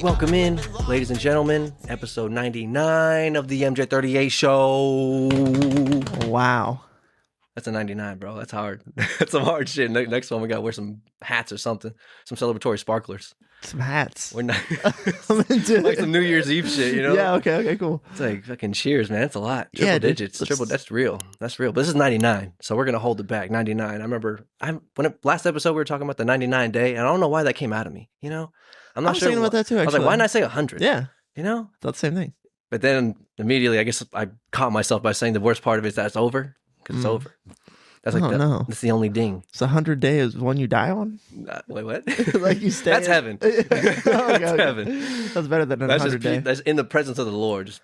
Welcome in, ladies and gentlemen, episode 99 of the MJ38 show. Wow. That's a 99, bro. That's hard. That's some hard shit. Next one, we got to wear some hats or something. Some celebratory sparklers. Some hats. We're not I'm into it. like some New Year's Eve shit, you know? Yeah, okay, cool. It's like fucking cheers, man. It's a lot. Yeah, Triple dude. digits. That's real. That's real. But this is 99, so we're going to hold it back. 99. I remember last episode we were talking about the 99 day, and I don't know why that came out of me, you know? I'm not I was sure. thinking about that too, I was actually. like, why didn't I say 100? Yeah, You know? thought the same thing. But then immediately, I guess I caught myself by saying the worst part of it is that it's over. Because it's over. That's like no. That's the only ding. So 100 day is one you die on? Wait, what? Like you stay. That's heaven. That's heaven. That's better than a That's 100 day. That's in the presence of the Lord. Just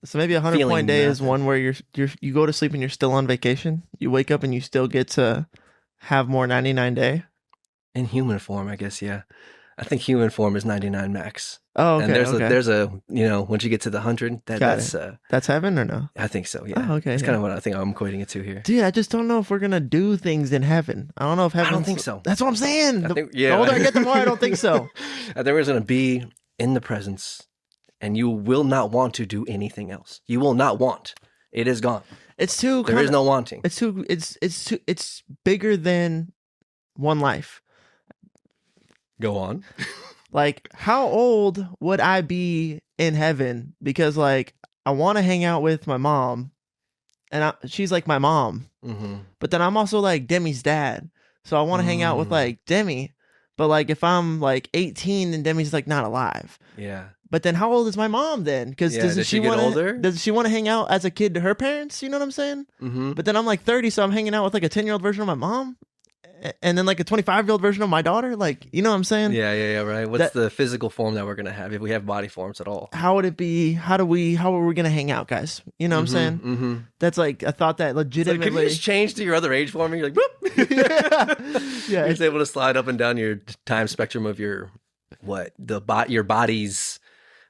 So maybe a 100 feeling point day is nothing. one where you go to sleep and you're still on vacation. You wake up and you still get to have more 99 day. in human form, I guess. Yeah, I think human form is 99 max. Oh, okay. And okay. there's a once you get to the 100, that's That's heaven or no? I think so. Yeah. Oh, okay. That's yeah. kind of what I think I'm equating it to here. Dude, I just don't know if we're gonna do things in heaven. I don't know if heaven. I don't think so. That's what I'm saying. I think, The older I get, the more I don't think so. I think we're going to be in the presence, and you will not want to do anything else. You will not want. It is gone. It's too. There is no wanting. It's too. It's bigger than one life. Go on. Like, how old would I be in heaven? Because like, I want to hang out with my mom, and she's like my mom. Mm-hmm. But then I'm also like Demi's dad, so I want to hang out with like Demi. But like, if I'm like 18 and Demi's like not alive, Yeah. but then how old is my mom then? Because Yeah, does does she she get want older? Does she want to hang out as a kid to her parents? You know what I'm saying? Mm-hmm. But then I'm like 30, so I'm hanging out with like a 10-year-old version of my mom, and then like a 25-year-old version of my daughter. Like, you know what I'm saying? Yeah, right. What's the physical form that we're gonna have if we have body forms at all? How would it be? How are we gonna hang out, guys? You know what I'm saying? Mm-hmm. That's like a thought that Like, could you legitimately. just change to your other age form? And you're like, boop. Yeah, You're just able to slide up and down your time spectrum of your your body's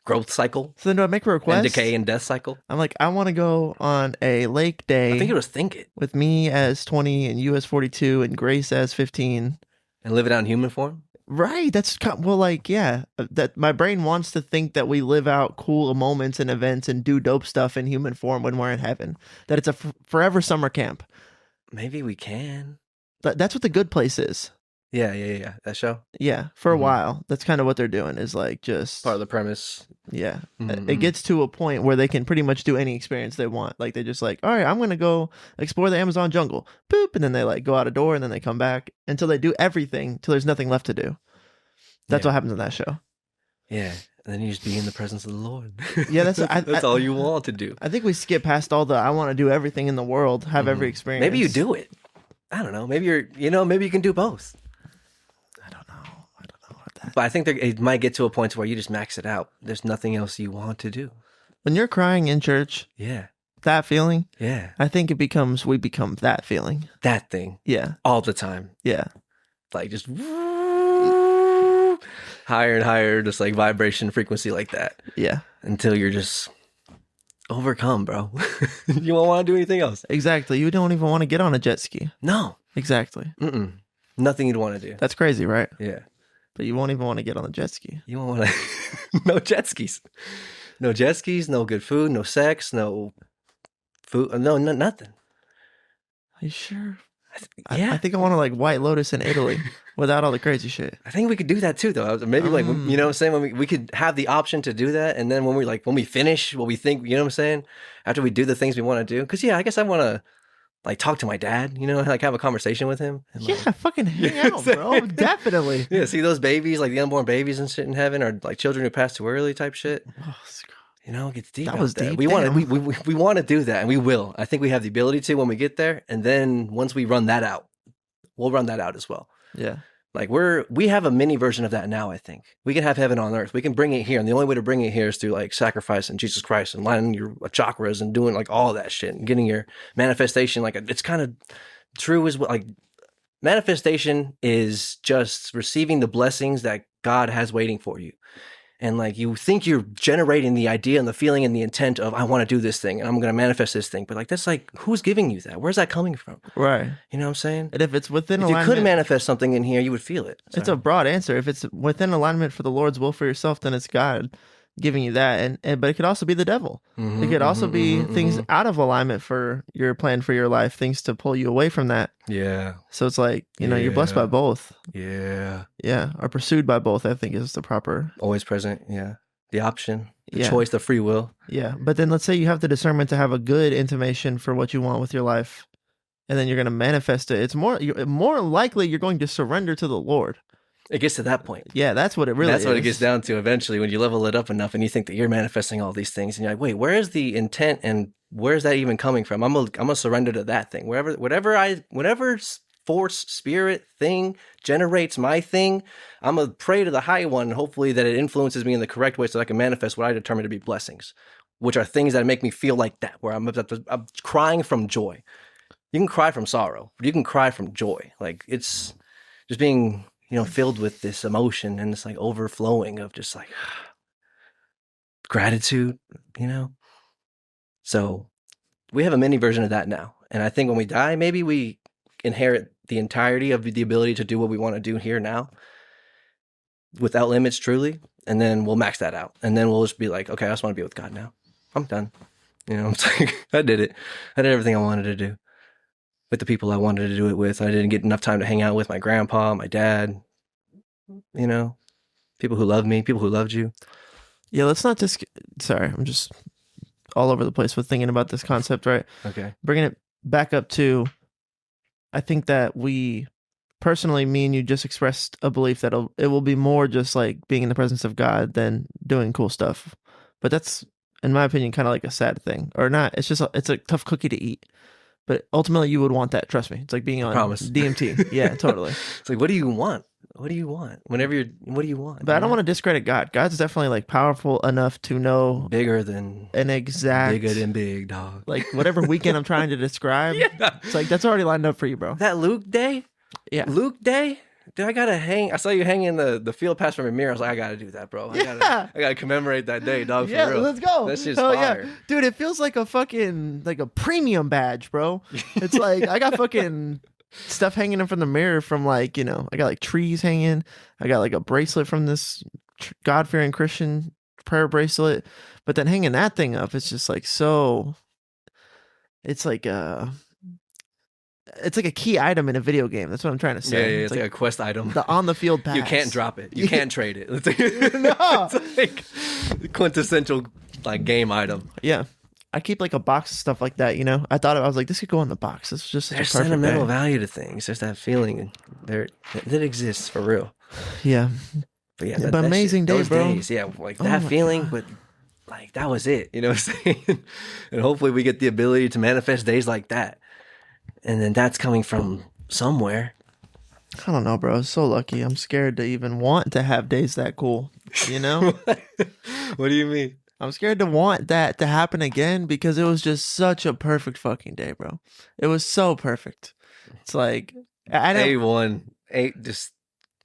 growth cycle So then do I make a request? and decay and death cycle. I'm like, I want to go on a lake day I think it was think it with me as 20 and you as 42 and Grace as 15. and live it out in human form. Right. Well, like, yeah, that my brain wants to think that we live out cool moments and events and do dope stuff in human form when we're in heaven. That it's a forever summer camp. Maybe we can. That's what The Good Place is. Yeah. That show, Yeah, for a Mhm. while. That's kind of what they're doing. Is like just part of the premise. yeah. Mhm. It gets to a point where they can pretty much do any experience they want. Like they just like, all right, I'm gonna go explore the Amazon jungle. Boop, and then they like go out a door and then they come back until they do everything till there's nothing left to do. That's Yeah. what happens in that show. Yeah, and then you just be in the presence of the Lord. Yeah, that's- that's I- all you want to do. I think we skip past all the I want to do everything in the world, have every experience. Maybe you do it. I don't know. Maybe maybe you can do both. I don't know about that. But I think it might get to a point where you just max it out. There's nothing else you want to do. When you're crying in church, Yeah. that feeling, Yeah. I think we become that feeling. That thing Yeah. all the time. Yeah. Like just higher and higher, just like vibration frequency like that Yeah. until you're just overcome, bro. You won't want to do anything else. Exactly. You don't even want to get on a jet ski. No. Exactly. Mm-mm. Nothing you'd want to do. That's crazy, right? Yeah. But you won't even want to get on the jet ski. You won't want to. No jet skis. No jet skis, no good food, no sex, no food, no nothing. Are you sure? Yeah. I think I want to like White Lotus in Italy without all the crazy shit. I think we could do that too, though. Maybe like, you know what I'm saying? When we could have the option to do that. And then when we finish what we think, you know what I'm saying? After we do the things we want to do. Cause yeah, I guess I want to like talk to my dad, you know, like have a conversation with him. And, like, Yeah, fucking hang You know out, what I'm bro. saying? Definitely. yeah, see those babies, like the unborn babies and shit in heaven, or like children who pass too early type shit. Oh, You know, it gets deep. That out was there. deep, We want to. damn. We want to do that, and we will. I think we have the ability to when we get there, and then once we run that out, we'll run that out as well. Yeah. Like we have a mini version of that now. I think we can have heaven on earth. We can bring it here, and the only way to bring it here is through like sacrifice and Jesus Christ and lining your chakras and doing like all that shit and getting your manifestation. Like it's kind of true as well. Like manifestation is just receiving the blessings that God has waiting for you. and like you think you're generating the idea and the feeling and the intent of I want to do this thing and I'm going to manifest this thing, but like that's like who's giving you that? Where's that coming from? Right. You know what I'm saying? And if it's within If you alignment, could manifest something in here, you would feel it. it's a broad answer. If it's within alignment for the Lord's will for yourself, then it's God giving you that. And but it could also be the devil. It could also be things out of alignment for your plan for your life, things to pull you away from that. Yeah. So it's like, you're blessed by both. Yeah. Yeah. Or pursued by both, I think is the proper. Always present. Yeah. The option, the Yeah. choice, the free will. Yeah. But then let's say you have the discernment to have a good intimation for what you want with your life, and then you're going to manifest it. It's more likely you're going to surrender to the Lord. It gets to that point. Yeah, that's what it really is. That's what it gets down to eventually when you level it up enough and you think that you're manifesting all these things and you're like, wait, where is the intent and where's that even coming from? I'm gonna surrender to that thing. Whatever force, spirit, thing generates my thing, I'm gonna pray to the high one and hopefully that it influences me in the correct way so that I can manifest what I determine to be blessings, which are things that make me feel like that, where I'm crying from joy. You can cry from sorrow, but you can cry from joy. Like it's just being filled with this emotion and this like overflowing of just like gratitude, So we have a mini version of that now. And I think when we die, maybe we inherit the entirety of the ability to do what we want to do here now without limits, truly. And then we'll max that out. And then we'll just be like, okay, I just want to be with God now. I'm done. It's like, I did it. I did everything I wanted to do with the people I wanted to do it with. I didn't get enough time to hang out with my grandpa, my dad, people who love me, people who loved you. Yeah, let's not just... Sorry, I'm just all over the place with thinking about this concept, right? Okay. Bringing it back up to, I think that we, personally, me and you just expressed a belief that it will be more just like being in the presence of God than doing cool stuff. But that's, in my opinion, kind of like a sad thing. Or not, it's a tough cookie to eat. But ultimately, you would want that. Trust me. It's like being on DMT. Yeah, totally. It's like, what do you want? What do you want? What do you want? But I don't want to discredit God. God's definitely like powerful enough to know bigger than an exact, bigger than big, dog. Like whatever weekend I'm trying to describe. Yeah. It's like that's already lined up for you, bro. That Luke day? Yeah. Luke day? Dude, I gotta hang. I saw you hanging the field pass from your mirror. I was like, I gotta do that, bro. I gotta commemorate that day, dog. For real. Let's go. That shit's fire. Yeah. Dude, it feels like a fucking like a premium badge, bro. It's like I got fucking stuff hanging in from the mirror from like, I got like trees hanging. I got like a bracelet from this God-fearing Christian prayer bracelet. But then hanging that thing up, it's just like so. It's like a key item in a video game. That's what I'm trying to say. Yeah, it's like a quest item. The on the field pass. You can't drop it. You can't trade it. It's like, No. It's like quintessential like game item. Yeah. I keep like a box of stuff like that, I thought I was like, this could go in the box. This is just such There's a perfect sentimental day. value to things. There's that feeling that exists for real. Yeah. But yeah, But amazing day, those bro. days, yeah, like that my feeling, God. but like that was it. You know what I'm saying? And hopefully we get the ability to manifest days like that. And then that's coming from somewhere. I don't know, bro. I'm so lucky. I'm scared to even want to have days that cool, What do you mean? I'm scared to want that to happen again because it was just such a perfect fucking day, bro. It was so perfect. It's like, I don't... A1, just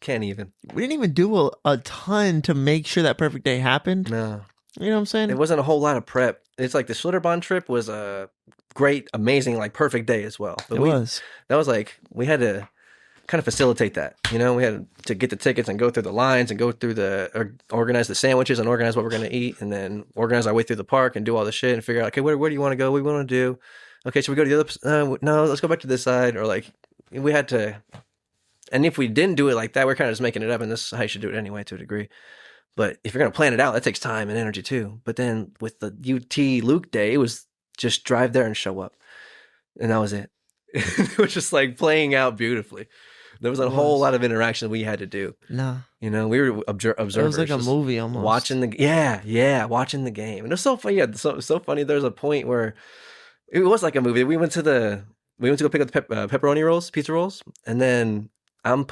can't even. We didn't even do a ton to make sure that perfect day happened. No. You know what I'm saying? It wasn't a whole lot of prep. It's like the Schlitterbahn trip was a great, amazing, like perfect day as well. But that was like, we had to kind of facilitate that. We had to get the tickets and go through the lines and go through organize the sandwiches and organize what we're going to eat and then organize our way through the park and do all the shit and figure out, okay, where do you want to go? What do you want to do? Okay, should we go to the other, no, let's go back to this side. Or like, we had to, and if we didn't do it like that, we're kind of just making it up and this is how you should do it anyway to a degree. But if you're going to plan it out, that takes time and energy too. But then with the UT Luke day, it was just drive there and show up. And that was it. It was just like playing out beautifully. There was a whole lot of interaction we had to do. No. We were observers. It was like a movie almost. Watching watching the game. And it was so funny. Yeah, so funny. There was a point where it was like a movie. We went to go pick up the pepperoni rolls, pizza rolls. And then I'm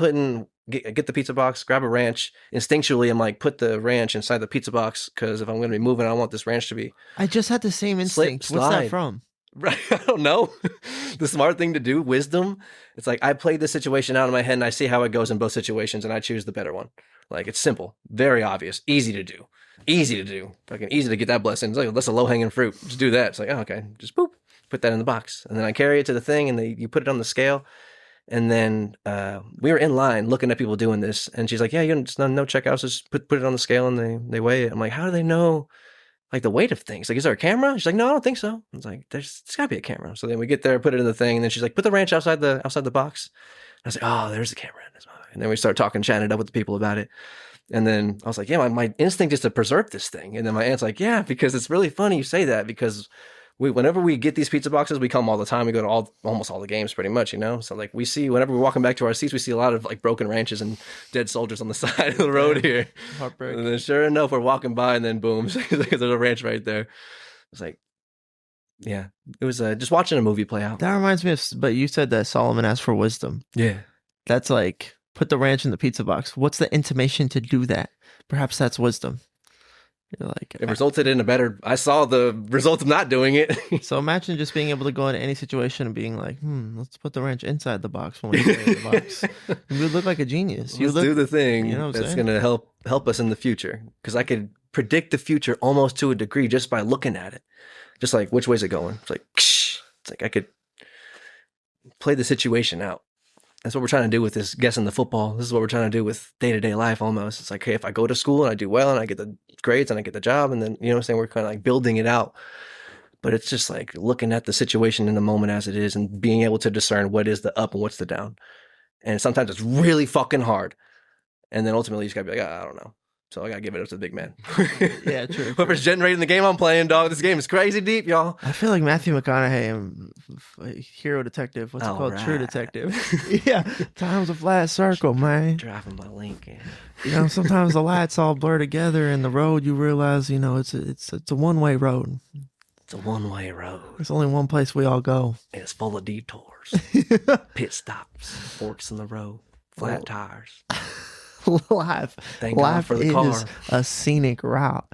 get the pizza box, grab a ranch. Instinctually, I'm like, put the ranch inside the pizza box because if I'm going to be moving, I want this ranch to be. I just had the same instinct. What's that from? Right, I don't know. The smart thing to do, wisdom. It's like I played the situation out in my head and I see how it goes in both situations and I choose the better one. Like it's simple, very obvious, easy to do. Easy to do. Fucking easy to get that blessing. It's like, that's a low hanging fruit. Just do that. It's like, oh, okay. Just boop. Put that in the box. And then I carry it to the thing and you put it on the scale. And then we were in line looking at people doing this. And she's like, yeah, you just no checkouts. Just put it on the scale and they weigh it. I'm like, how do they know like the weight of things? Like, is there a camera? She's like, no, I don't think so. I was like, there's got to be a camera. So then we get there, put it in the thing. And then she's like, put the ranch outside the box. I was like, oh, there's a camera in this. And then we start talking, chatting it up with the people about it. And then I was like, yeah, my instinct is to preserve this thing. And then my aunt's like, yeah, because it's really funny you say that because whenever we get these pizza boxes, we come all the time. We go to almost all the games pretty much, you know? So like we see, whenever we're walking back to our seats, we see a lot of like broken ranches and dead soldiers on the side of the road here. Heartbreak. And then sure enough, we're walking by and then boom, there's a ranch right there. It's like, yeah, it was just watching a movie play out. That reminds me of, but you said that Solomon asked for wisdom. Yeah. That's like, put the ranch in the pizza box. What's the intimation to do that? Perhaps that's wisdom. You're like, it resulted in I saw the result of not doing it. So imagine just being able to go into any situation and being like, let's put the ranch inside the box when we get in the box. You would look like a genius. Let's do the thing that's going to help us in the future. Because I could predict the future almost to a degree just by looking at it. Just like, which way's it going? It's like I could play the situation out. That's what we're trying to do with this guessing the football. This is what we're trying to do with day-to-day life almost. It's like, hey, if I go to school and I do well and I get the grades and I get the job and then, you know what I'm saying, we're kind of like building it out. But it's just like looking at the situation in the moment as it is and being able to discern what is the up and what's the down. And sometimes it's really fucking hard. And then ultimately you just gotta be like, I don't know. So I gotta give it up to the big man. Yeah, true. Whoever's generating the game I'm playing, dog, this game is crazy deep, y'all. I feel like Matthew McConaughey, Hero Detective. What's it called? True Detective. Yeah. Time's a flat circle, man. Driving my Lincoln. You know, sometimes the lights all blur together and the road you realize, you know, it's a one-way road. It's a one-way road. There's only one place we all go. And it's full of detours. Pit stops, forks in the road, flat tires. Life for the car. Is a scenic route.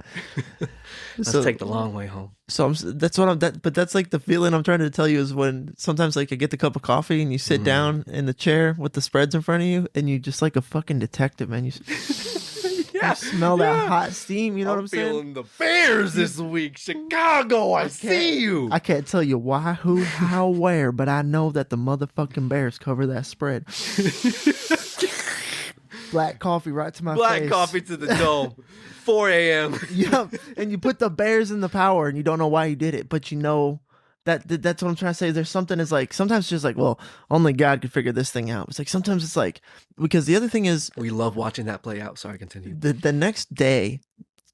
Let's take the long way home. So but that's like the feeling I'm trying to tell you is when sometimes like I get the cup of coffee and you sit down in the chair with the spreads in front of you and you just like a fucking detective, man. You smell that hot steam. You know what I'm saying? Feeling the Bears this week, Chicago. I see you. I can't tell you why, who, how, where, but I know that the motherfucking Bears cover that spread. Black coffee right to my face. Black coffee to the dome. 4 a.m. Yep. And you put the Bears in the power and you don't know why you did it, but you know that's what I'm trying to say. There's something is like, sometimes it's just like, well, only God could figure this thing out. It's like, sometimes it's like, because the other thing is. We love watching that play out. Sorry, continue. The next day,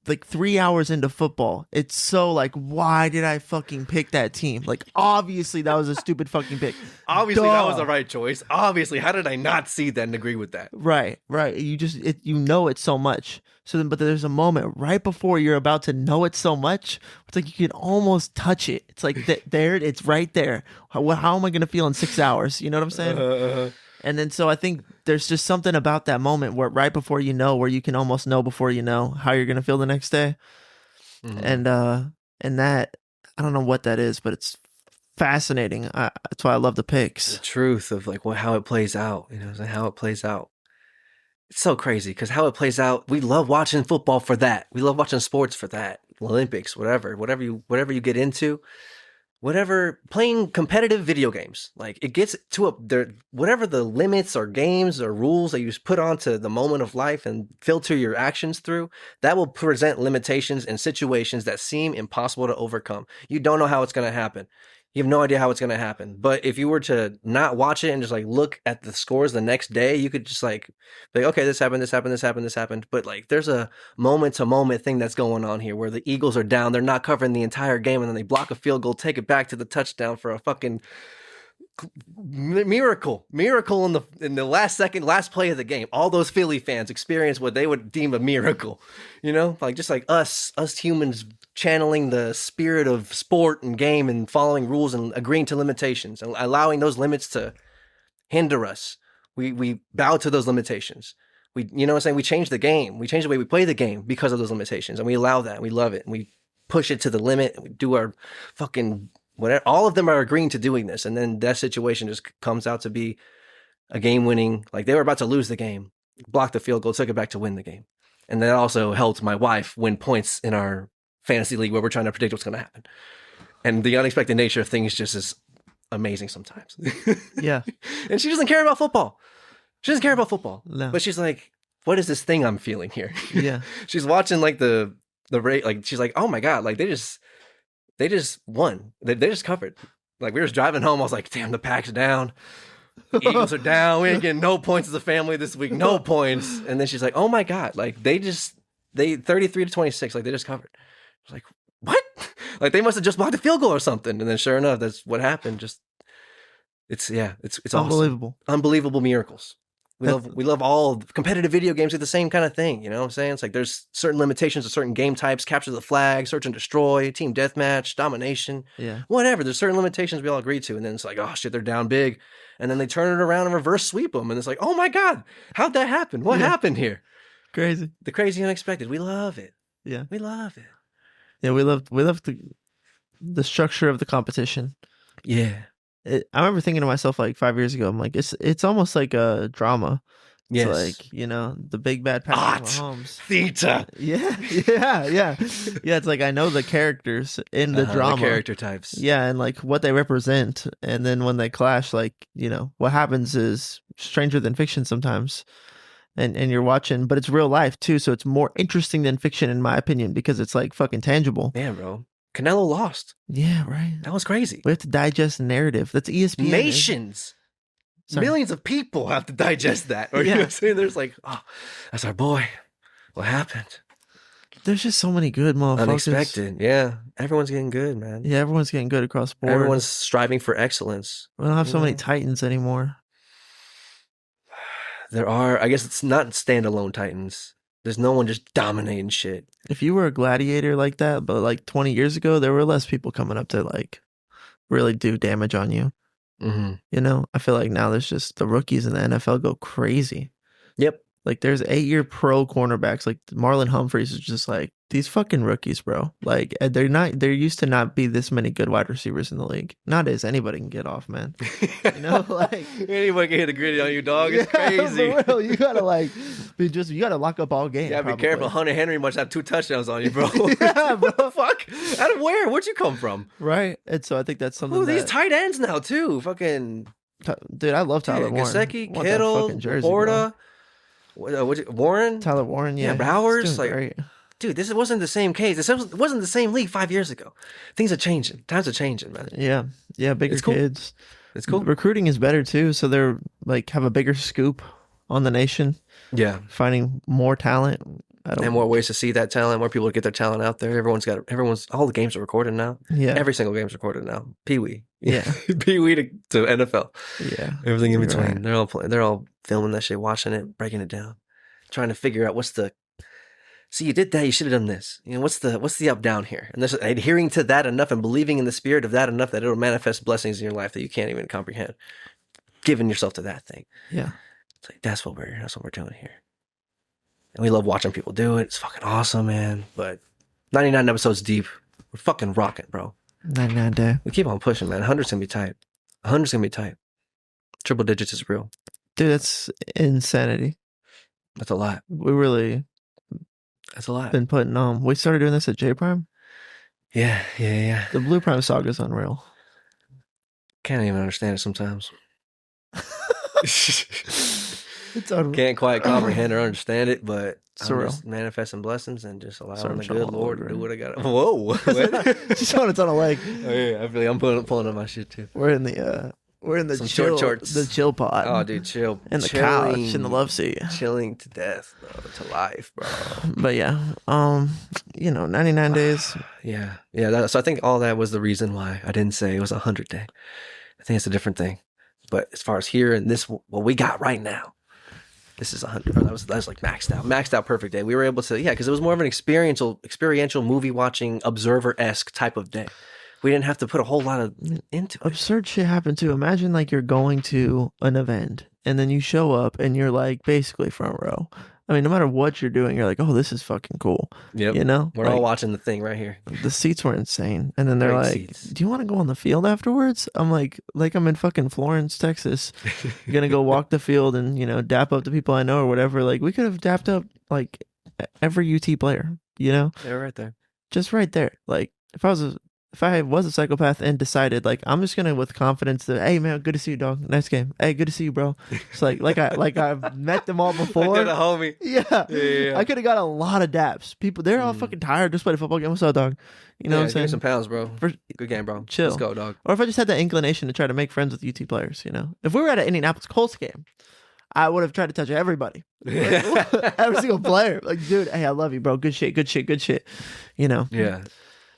like 3 hours into football, it's so like, why did I fucking pick that team? Like, obviously that was a stupid fucking pick. Obviously that was the right choice. Obviously, how did I not see that and agree with that? Right. You just you know it so much. So then, but there's a moment right before you're about to know it so much. It's like you can almost touch it. It's like there, it's right there. How am I gonna feel in 6 hours? You know what I'm saying? And then so I think there's just something about that moment where right before you know, where you can almost know before you know how you're gonna feel the next day. And that, I don't know what that is, but it's fascinating. That's why I love the picks. The truth of like how it plays out, you know, how it plays out. It's so crazy because how it plays out, we love watching football for that. We love watching sports for that. Olympics, whatever you get into. Whatever, playing competitive video games, like it gets to whatever the limits or games or rules that you just put onto the moment of life and filter your actions through, that will present limitations and situations that seem impossible to overcome. You don't know how it's going to happen. You have no idea how it's going to happen. But if you were to not watch it and just like look at the scores the next day, you could just like, okay, this happened. But like there's a moment to moment thing that's going on here where the Eagles are down. They're not covering the entire game and then they block a field goal, take it back to the touchdown for a fucking miracle in the last play of the game. All those Philly fans experience what they would deem a miracle, you know, like just like us humans channeling the spirit of sport and game and following rules and agreeing to limitations and allowing those limits to hinder us. We bow to those limitations. You know what I'm saying? We change the game. We change the way we play the game because of those limitations, and we allow that. We love it, and we push it to the limit. And we do our fucking whatever. All of them are agreeing to doing this, and then that situation just comes out to be a game-winning. Like they were about to lose the game, blocked the field goal, took it back to win the game. And that also helped my wife win points in our fantasy league where we're trying to predict what's going to happen. And the unexpected nature of things just is amazing sometimes. Yeah. And she doesn't care about football. She doesn't care about football. No. But she's like, what is this thing I'm feeling here? Yeah. She's watching like the rate, like she's like, oh my God, like they just won. They just covered. Like we were just driving home. I was like, damn, the Pack's down. The Eagles are down. We ain't getting no points as a family this week. No points. And then she's like, oh my God, like they 33-26, like they just covered. I was like, what? Like they must have just blocked a field goal or something. And then sure enough, that's what happened. Just it's awesome. Unbelievable. Unbelievable miracles. We love all competitive video games are the same kind of thing. You know what I'm saying? It's like there's certain limitations to certain game types, capture the flag, search and destroy, team deathmatch, domination, whatever. There's certain limitations we all agree to. And then it's like, oh shit, they're down big. And then they turn it around and reverse sweep them. And it's like, oh my God, how'd that happen? What happened here? Crazy. The crazy unexpected. We love it. Yeah. We love it. Yeah, we love the structure of the competition. Yeah. I remember thinking to myself like 5 years ago, I'm like, it's almost like a drama. Yes. It's like, the big bad Patrick Mahomes. Theta. Yeah. It's like I know the characters in the drama. The character types. Yeah, and like what they represent. And then when they clash, like, what happens is stranger than fiction sometimes. And you're watching, but it's real life too, so it's more interesting than fiction in my opinion because it's like fucking tangible. Man, bro. Canelo lost. Yeah, right. That was crazy. We have to digest narrative. That's ESPN. Nations. Millions of people have to digest that. Or you know what I'm saying? There's like, oh, that's our boy. What happened? There's just so many good motherfuckers. Unexpected. Yeah. Everyone's getting good, man. Yeah, everyone's getting good across the board. Everyone's striving for excellence. We don't have so many Titans anymore. There are, I guess it's not standalone Titans. There's no one just dominating shit. If you were a gladiator like that, but like 20 years ago, there were less people coming up to like really do damage on you. Mm-hmm. I feel like now there's just the rookies in the NFL go crazy. Yep. Like there's 8-year pro cornerbacks. Like Marlon Humphreys is just like these fucking rookies, bro. Like there used to not be this many good wide receivers in the league. Nowadays anybody can get off, man. Like anybody can hit a gritty on you, dog. It's crazy. For real. You gotta you gotta lock up all game. Yeah, be careful. Hunter Henry must have 2 touchdowns on you, bro. Yeah, bro. What the fuck? Out of where? Where'd you come from? Right. And so I think that's something. These tight ends now too. Fucking dude, I love Tyler Warren. Gasecki, Kittle, Laporta. Warren? Tyler Warren, yeah. Bowers. Like, great. Dude, this wasn't the same case. This wasn't the same league 5 years ago. Things are changing. Times are changing, man. Yeah, bigger kids. It's cool. Recruiting is better too, so they're like have a bigger scoop on the nation. Yeah, finding more talent and more ways to see that talent. More people to get their talent out there. All the games are recorded now. Yeah, every single game's recorded now. Pee-wee. Yeah, Pee-wee to NFL. Yeah, everything in between. Right. They're all playing. They're all filming that shit, watching it, breaking it down, trying to figure out what's the. See, you did that. You should have done this. What's the up down here? And there's adhering to that enough and believing in the spirit of that enough that it'll manifest blessings in your life that you can't even comprehend. Giving yourself to that thing. Yeah, it's like that's what we're doing here. And we love watching people do it. It's fucking awesome, man. But 99 episodes deep, we're fucking rocking, bro. 99 day. We keep on pushing, man. 100's gonna be tight. 100's gonna be tight. Triple digits is real, dude. That's insanity. That's a lot. That's a lot. Been putting on. We started doing this at J Prime. Yeah. The Blue Prime saga is unreal. Can't even understand it sometimes. It's unreal. Can't quite comprehend or understand it, but surreal. I'm just manifesting blessings and just allowing the good Lord to do what I got. Whoa! Just on its on a leg. Oh yeah, I feel like I'm pulling on my shit too. We're in the some chill, short shorts. the chill pod. Oh, dude, chill. And the couch in the love seat. Chilling to death, bro. To life, bro. But yeah, 99 days. Yeah. So I think all that was the reason why I didn't say it was 100 day. I think it's a different thing. But as far as here and this, what we got right now, this is 100. That was like maxed out perfect day. We were able to, because it was more of an experiential movie watching, observer-esque type of day. We didn't have to put a whole lot into it. Absurd shit happened too. Imagine like you're going to an event and then you show up and you're like basically front row. I mean, no matter what you're doing, you're like, oh, this is fucking cool. Yep. We're all watching the thing right here. The seats were insane. And then they're Great like, seats. do you want to go on the field afterwards? I'm like I'm in fucking Florence, Texas. Gonna go walk the field and, dap up the people I know or whatever. Like we could have dapped up like every UT player, you know, They're right there. just right there. Like if I was a psychopath and decided like I'm just gonna with confidence that hey man, good to see you, dog. Nice game. Hey, good to see you, bro. It's like I've met them all Like before. they're the homie. Yeah. I could have got a lot of daps. People, they're all fucking tired. Just played a football game. What's up, dog? You know what I'm Give saying? me some pounds, bro. For- Good game, bro. Chill. Let's go, dog. Or if I just had that inclination to try to make friends with UT players, you know, if we were at an Indianapolis Colts game, I would have tried to touch everybody, every single player. Like, dude, hey, I love you, bro. Good shit, good shit, good shit. You know. Yeah.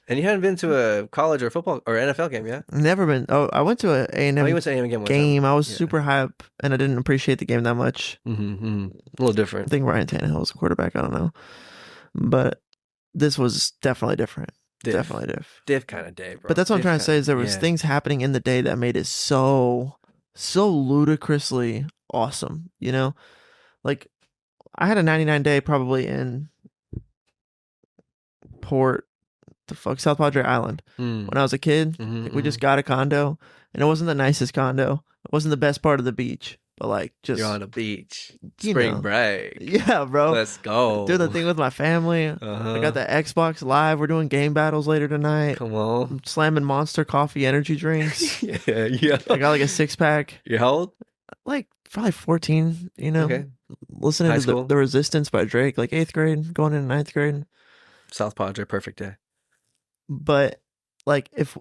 And you hadn't been to a college or football or NFL game, yeah? Never been. Oh, I went to a A&M Oh, you went to A&M game. game. I was Yeah. super hype, and I didn't appreciate the game that much. A little I different. think Ryan Tannehill was the quarterback. I don't know, but this was definitely different. Definitely diff. Diff kind of day, bro. But that's what I'm Diff trying to say is there was yeah. things happening in the day that made it so ludicrously awesome. You know, like I had a 99 day probably in South Padre Island when I was a kid. Like, we just got a condo, and it wasn't the nicest condo. It wasn't the best part of the beach, but like just You're on the beach, you spring know. break. Yeah, bro. Let's go. Doing the thing with my family. I got the Xbox Live. We're doing game battles later tonight. Come on. I'm slamming Monster coffee energy drinks. yeah. I got like a 6-pack. You're how old? Like probably 14, you know. Okay. Listening High to school? the Resistance by Drake, like 8th grade, going into 9th grade. South Padre, perfect day. But like if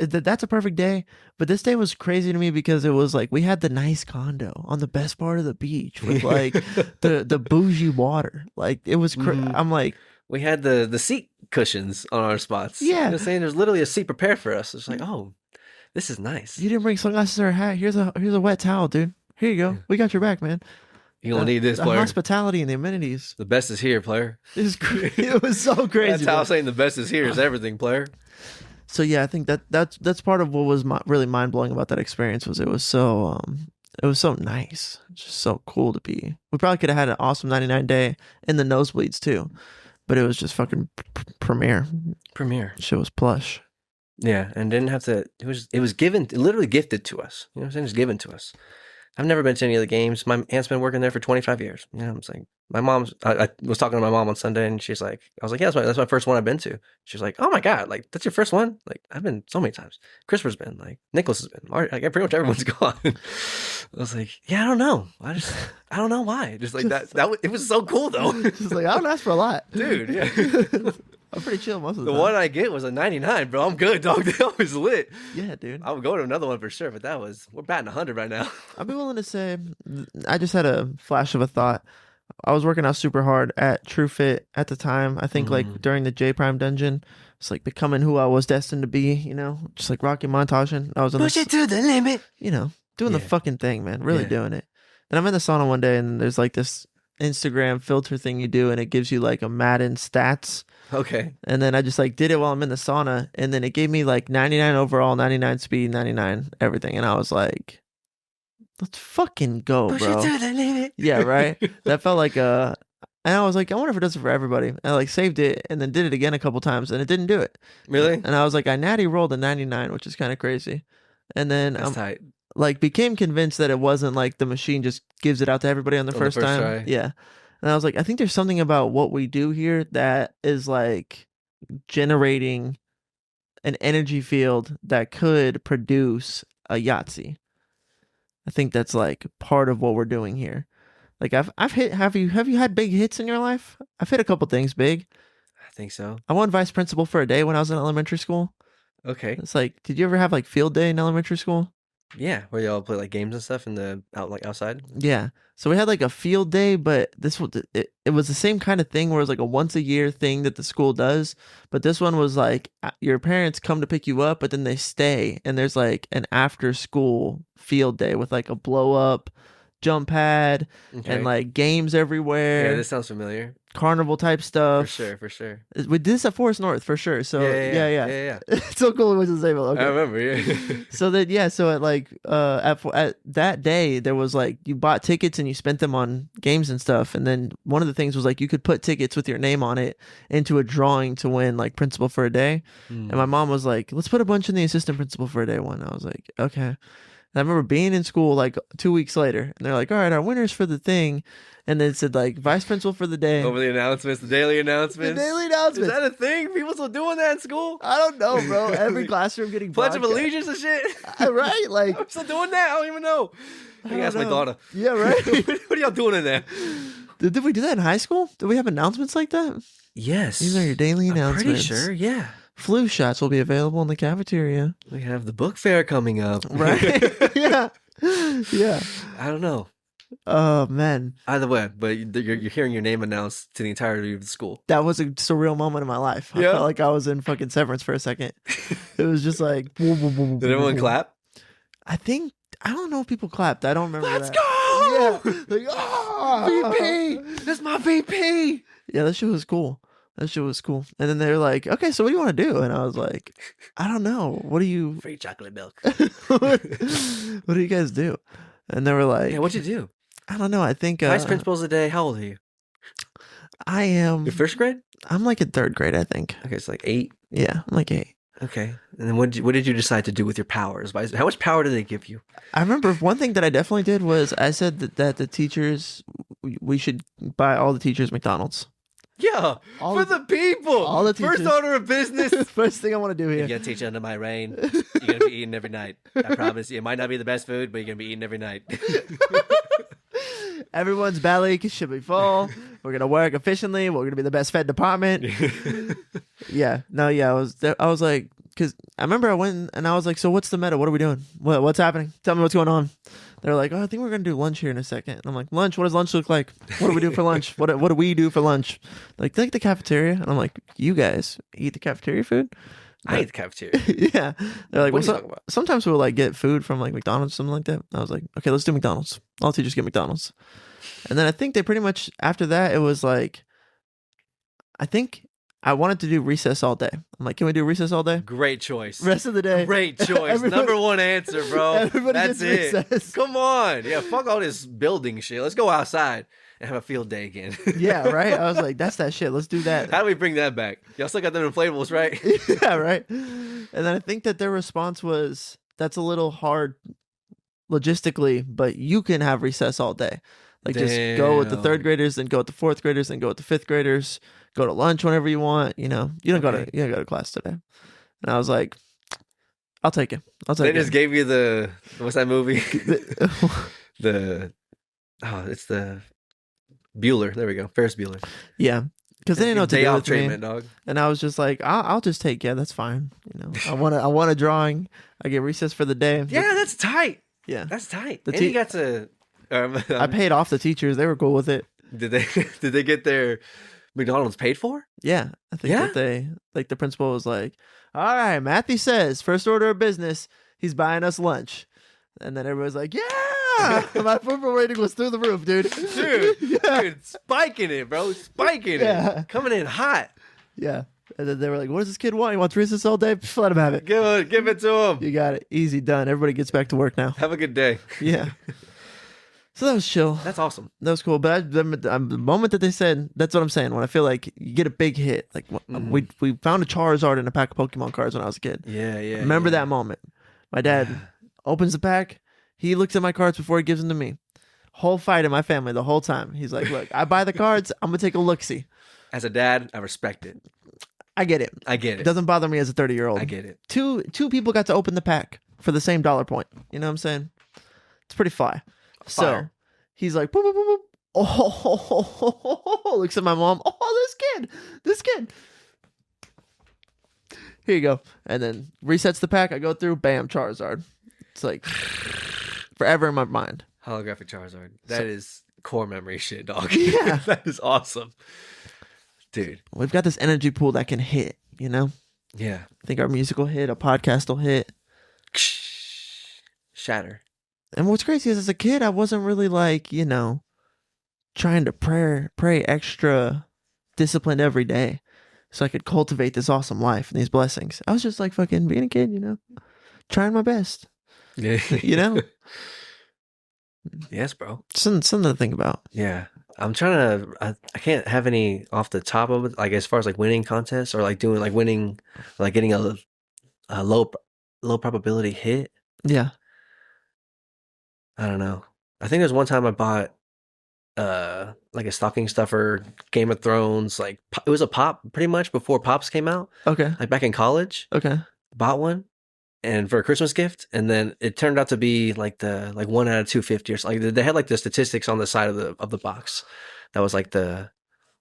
that's a perfect day, but this day was crazy to me because it was like we had the nice condo on the best part of the beach with like the bougie water. Like it was I'm like, we had the seat cushions on our spots. Yeah. You know what I'm saying? There's literally a seat prepared for us. It's like, oh, this is nice. you didn't bring sunglasses or a hat. Here's a wet towel, dude. Here you go. We got your back, man. You don't need this, the player. hospitality and the amenities. The best is here, player. It was so crazy. That's how bro. I'm saying the best is here is everything, player. So yeah, I think that's part of what was really mind blowing about that experience was it was so nice, just so cool to be. We probably could have had an awesome 99 day in the nosebleeds too, but it was just fucking premiere. Shit was plush. Yeah, and didn't have to. It was given, literally gifted to us. You know what I'm saying? It's given to us. I've never been to any of the games. My aunt's been working there for 25 years. You know, I'm saying my mom's. I was talking to my mom on Sunday, and she's like, I was like, yeah, that's my first one I've been to. She's like, oh my god, like that's your first one? Like I've been so many times. Christopher's been, like Nicholas has been. Like pretty much everyone's gone. I was like, yeah, I don't know. I don't know why. Just like it was so cool though. Just like I don't ask for a lot, dude. Yeah. I'm pretty chill most of the The time. one I get was a 99, bro. I'm good, dog. That was lit. Yeah, dude. I would go to another one for sure, but we're batting 100 right now. I'd be willing to say, I just had a flash of a thought. I was working out super hard at TrueFit at the time. I think like during the J Prime dungeon, it's like becoming who I was destined to be, you know, just like Rocky montaging. I was on Push it to the limit. you know, doing the fucking thing, man, really doing it. And I'm in the sauna one day and there's like this Instagram filter thing you do and it gives you like a Madden stats. Okay. And then I just like did it while I'm in the sauna and then it gave me like 99 overall, 99 speed, 99 everything. And I was like, let's fucking go, Push bro. it to the limit. Yeah, right? That felt like and I was like, I wonder if it does it for everybody. And I like saved it and then did it again a couple times and it didn't do it. Really? And I was like, I natty rolled a 99, which is kind of crazy. And then That's tight. like became convinced that it wasn't like the machine just gives it out to everybody on the first time. try. Yeah. And I was like, I think there's something about what we do here that is like generating an energy field that could produce a Yahtzee. I think that's like part of what we're doing here. Like I've hit. Have you had big hits in your life? I've hit a couple things big. I think so. I won vice principal for a day when I was in elementary school. Okay. It's like, did you ever have like field day in elementary school? Yeah, where y'all play like games and stuff in the outside. Yeah. So we had like a field day, but this was it was the same kind of thing where it was like a once a year thing that the school does. But this one was like your parents come to pick you up, but then they stay and there's like an after school field day with like a blow up jump pad and like games everywhere. Yeah, this sounds familiar. Carnival type stuff. For sure. We did this at Forest North for sure. So Yeah. It's so cool it was the same. Okay. I remember, yeah. So that so at like at that day there was like you bought tickets and you spent them on games and stuff, and then one of the things was like you could put tickets with your name on it into a drawing to win like principal for a day. And my mom was like, let's put a bunch in the assistant principal for a day one. I was like, okay. And I remember being in school like 2 weeks later, and they're like, "All right, our winners for the thing," and then it said like vice principal for the day. Over the announcements, the daily announcements. The daily Is announcements. that a thing? People still doing that in school? I don't know, bro. Every classroom getting Pledge of broadcast. Allegiance and shit. Right? Like, I'm still doing that. I don't even know. I can ask my daughter. Yeah, right. What are y'all doing in there? Did we do that in high school? Did we have announcements like that? Yes. These are your daily announcements. Pretty sure, yeah. Flu shots will be available in the cafeteria. We have the book fair coming up. Right? Yeah. Yeah. I don't know. Oh, man. Either way, but you're hearing your name announced to the entirety of the school. That was a surreal moment in my life. I Yeah. felt like I was in fucking Severance for a second. It was just like... Did everyone clap? I think... I don't know if people clapped. I don't remember Let's that. go! Yeah. Like, oh! VP! That's my VP! Yeah, that shit was cool. That shit was cool. And then they were like, okay, so what do you want to do? And I was like, I don't know. What do you... Free chocolate milk. what do you guys do? And they were like... Yeah, what'd you do? I don't know. I think... Vice principals a day. How old are you? I am... Your first grade? I'm like in third grade, I think. Okay, it's like 8. Yeah, I'm like 8. Okay. And then what did you decide to do with your powers? How much power did they give you? I remember one thing that I definitely did was I said that the teachers... We should buy all the teachers McDonald's. Yeah, All for the- the people. all the First teachers- order of business. First thing I want to do You're here. gonna teach under my reign. You're gonna be eating every night. I promise you. It might not be the best food, but you're gonna be eating every night. Everyone's belly should be full. We're gonna work efficiently. We're gonna be the best fed department. Yeah. No. Yeah. I was like, because I remember I went and I was like, so what's the meta? What are we doing? What's happening? Tell me what's going on. They're like, oh, I think we're gonna do lunch here in a second. And I'm like, lunch? What does lunch look like? What do we do for lunch? What do we do for lunch? Like the cafeteria. And I'm like, you guys eat the cafeteria food? I eat the cafeteria. Yeah. They're like, What are you well, talking about? sometimes we'll like get food from like McDonald's or something like that. I was like, okay, let's do McDonald's. All teachers get McDonald's. And then I think they pretty much after that it was like, I think I wanted to do recess all day. I'm like, can we do recess all day? Great choice. Rest of the day. Great choice. Everybody- Number one answer, bro. Everybody That's gets it. recess. Come on. Yeah, fuck all this building shit. Let's go outside and have a field day again. Yeah, right. I was like, that's that shit. Let's do that. How do we bring that back? Y'all still got them inflatables, right? Yeah, right. And then I think that their response was, that's a little hard logistically, but you can have recess all day. Like just go with the Damn. third graders, then go with the fourth graders, then go with the fifth graders. Go to lunch whenever you want. You know, you don't go to class today. And I was like, I'll take it. I'll They take just it. gave you what's that movie? It's the Bueller. There we go. Ferris Bueller. Yeah, because they didn't know what to Day do off with treatment, me. dog. And I was just like, I'll just take. Yeah, that's fine. You know, I want a drawing. I get recess for the day. Yeah, that's tight. Yeah. That's tight. The And you got to. I paid off the teachers. They were cool with it. Did they get their McDonald's paid for? Yeah, I think Yeah? that they the principal was like, all right, Matthew says first order of business, he's buying us lunch, and then everybody's like, yeah, my approval rating was through the roof, dude. Dude, spiking it, bro. Spiking Yeah. it. Coming in hot. Yeah, and then they were like, what does this kid want? He wants recess all day. Just let him have it. Give it to him. You got it. Easy done. Everybody gets back to work now. Have a good day. Yeah. So that was chill. That's awesome. That was cool. But the moment that they said, that's what I'm saying. When I feel like you get a big hit, like we found a Charizard in a pack of Pokemon cards when I was a kid. Yeah. Remember that moment? My dad opens the pack. He looks at my cards before he gives them to me. Whole fight in my family the whole time. He's like, look, I buy the cards. I'm going to take a look-see. As a dad, I respect it. I get it. It It doesn't bother me as a 30-year-old. I get it. Two people got to open the pack for the same dollar point. You know what I'm saying? It's pretty fly. So Fire. he's like, boop, boop, boop, boop. Oh, looks at my mom. Oh, this kid. Here you go. And then resets the pack. I go through, bam, Charizard. It's like forever in my mind. Holographic Charizard. That is core memory shit, dog. Yeah. That is awesome. Dude. We've got this energy pool that can hit, you know? Yeah. I think our music will hit, a podcast will hit. Shatter. And what's crazy is as a kid, I wasn't really like, you know, trying to pray extra disciplined every day so I could cultivate this awesome life and these blessings. I was just like fucking being a kid, you know, trying my best, Yeah. you know? Yes, bro. Something to think about. Yeah. I'm trying to, I can't have any off the top of it, like as far as like winning contests or like doing like winning, like getting a low probability hit. Yeah. I don't know. I think there's one time I bought like a stocking stuffer Game of Thrones, like it was a pop pretty much before pops came out, Okay. like back in college. Okay. Bought one and for a Christmas gift, and then it turned out to be like the like 1 out of 250 or something. Like they had like the statistics on the side of the box. That was like the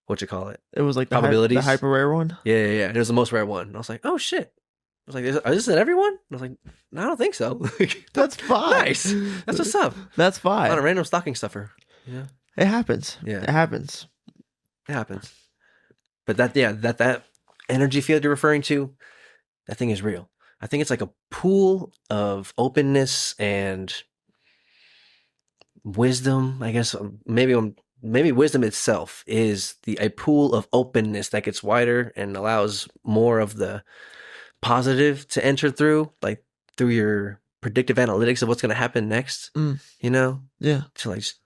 what you call it, It was like the probabilities. hyper rare one. Yeah. It was the most rare one. And I was like, oh shit. I was like, is this in everyone? I was like, no, I don't think so. That's fine. Nice. That's what's up. That's fine. Not a random stocking stuffer. Yeah. It happens. Yeah. It happens. It happens. But that energy field you're referring to, that thing is real. I think it's like a pool of openness and wisdom. I guess maybe wisdom itself is a pool of openness that gets wider and allows more of the positive to enter through, like through your predictive analytics of what's going to happen next. You know, Yeah. to like just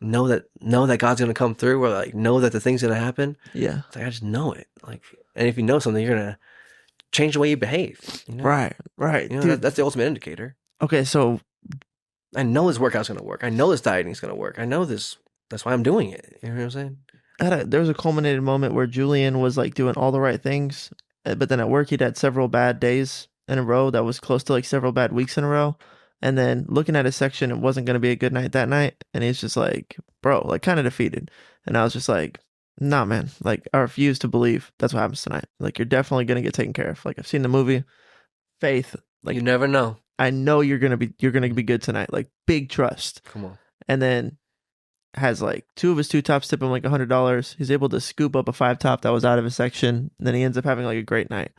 know that God's going to come through, or like know that the thing's going to happen. Yeah. It's like I just know it. Like, and if you know something, you're gonna change the way you behave. You know? Right. You know, Dude. that's the ultimate indicator. Okay, so I know this workout's gonna work. I know this dieting's gonna work. I know this. That's why I'm doing it. You know what I'm saying? there was a culminated moment where Julian was like doing all the right things, but then at work he'd had several bad days in a row that was close to like several bad weeks in a row. And then looking at his section, it wasn't going to be a good night that night. And he's just like, bro, like kind of defeated. And I was just like, nah, man, like I refuse to believe that's what happens tonight. Like you're definitely going to get taken care of. Like I've seen the movie Faith. Like you never know. I know you're going to be good tonight. Like big trust. Come on. And then has like two of his two tops tip him like $100. He's able to scoop up a 5 top that was out of his section. And then he ends up having like a great night.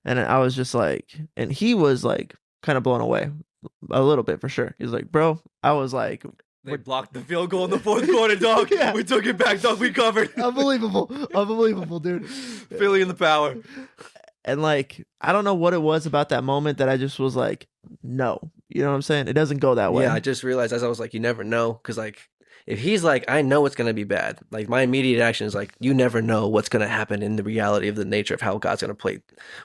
And I was just like, and he was like kind of blown away a little bit for sure. He was like, bro, I was like, they blocked the field goal in the fourth quarter, dog. Yeah. We took it back, dog. We covered. Unbelievable, dude. Philly in the power. And like, I don't know what it was about that moment that I just was like, no, you know what I'm saying? It doesn't go that way. Yeah, I just realized as I was like, you never know, because like if he's like, I know it's gonna be bad. Like my immediate action is like, you never know what's gonna happen in the reality of the nature of how God's gonna play.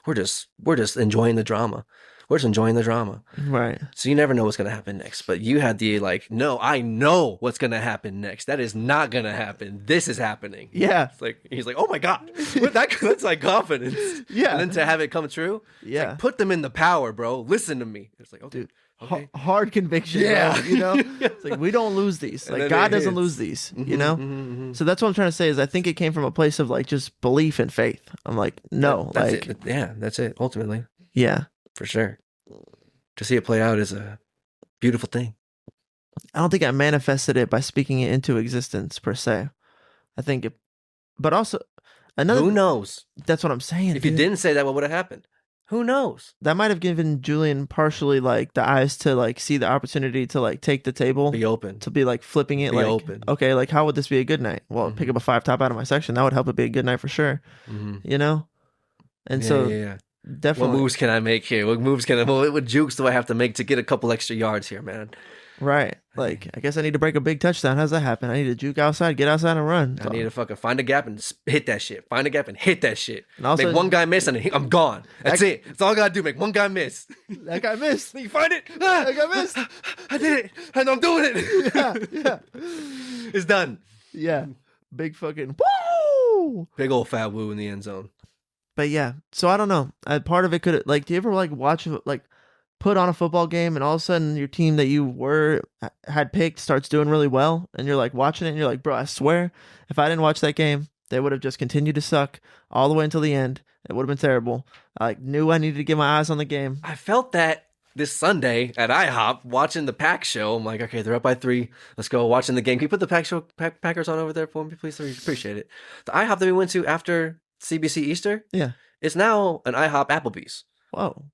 We're just enjoying the drama. We're just enjoying the drama. Right. So you never know what's gonna happen next. But you had the like, no, I know what's gonna happen next. That is not gonna happen. This is happening. Yeah. It's like he's like, oh my God. That's like confidence. Yeah. And then to have it come true, Yeah. like, put them in the power, bro. Listen to me. It's like, okay. Dude. Okay. Hard conviction. Yeah. Bro, you know, it's like we don't lose these. And Like then God it doesn't hits. lose these. Mhm, You know. mhm. So that's what I'm trying to say is I think it came from a place of like just belief and faith. I'm like, no, That's like, it. Yeah, that's it. Ultimately, yeah. for sure. To see it play out is a beautiful thing. I don't think I manifested it by speaking it into existence per se. I think it, but also another. Who knows? That's what I'm saying. If you dude. didn't say that, what would have happened? Who knows? That might have given Julian partially like the eyes to like see the opportunity to like take the table. Be open. To be like flipping it, Be like open. okay, like how would this be a good night? Well, pick up a 5 top out of my section. That would help it be a good night for sure. Mm-hmm. You know, and Yeah, so yeah. definitely What moves can I make here? What jukes do I have to make to get a couple extra yards here, man? right. Like I guess I need to break a big touchdown. How's that happen? I need to juke outside, get outside and run. I need to fucking find a gap and hit that shit. Find a gap and hit that shit. And also- make one guy miss and I'm gone. That's it. That's all I gotta do. Make one guy miss. That guy missed. You find it? Ah, That guy missed. I did it. And I'm doing it. Yeah. It's done. Yeah. Big fucking woo. Big old fat woo in the end zone. But yeah, so I don't know. Part of it could like, do you ever like watch like put on a football game and all of a sudden your team that you had picked starts doing really well and you're like watching it and you're like, bro, I swear if I didn't watch that game, they would have just continued to suck all the way until the end. It would have been terrible. I like knew I needed to get my eyes on the game. I felt that this Sunday at IHOP watching the Pack show. I'm like, okay, they're up by 3. Let's go watching the game. Can you put the Packers on over there for me, please? I appreciate it. The IHOP that we went to after CBC Easter, Yeah. it's now an IHOP Applebee's. Whoa.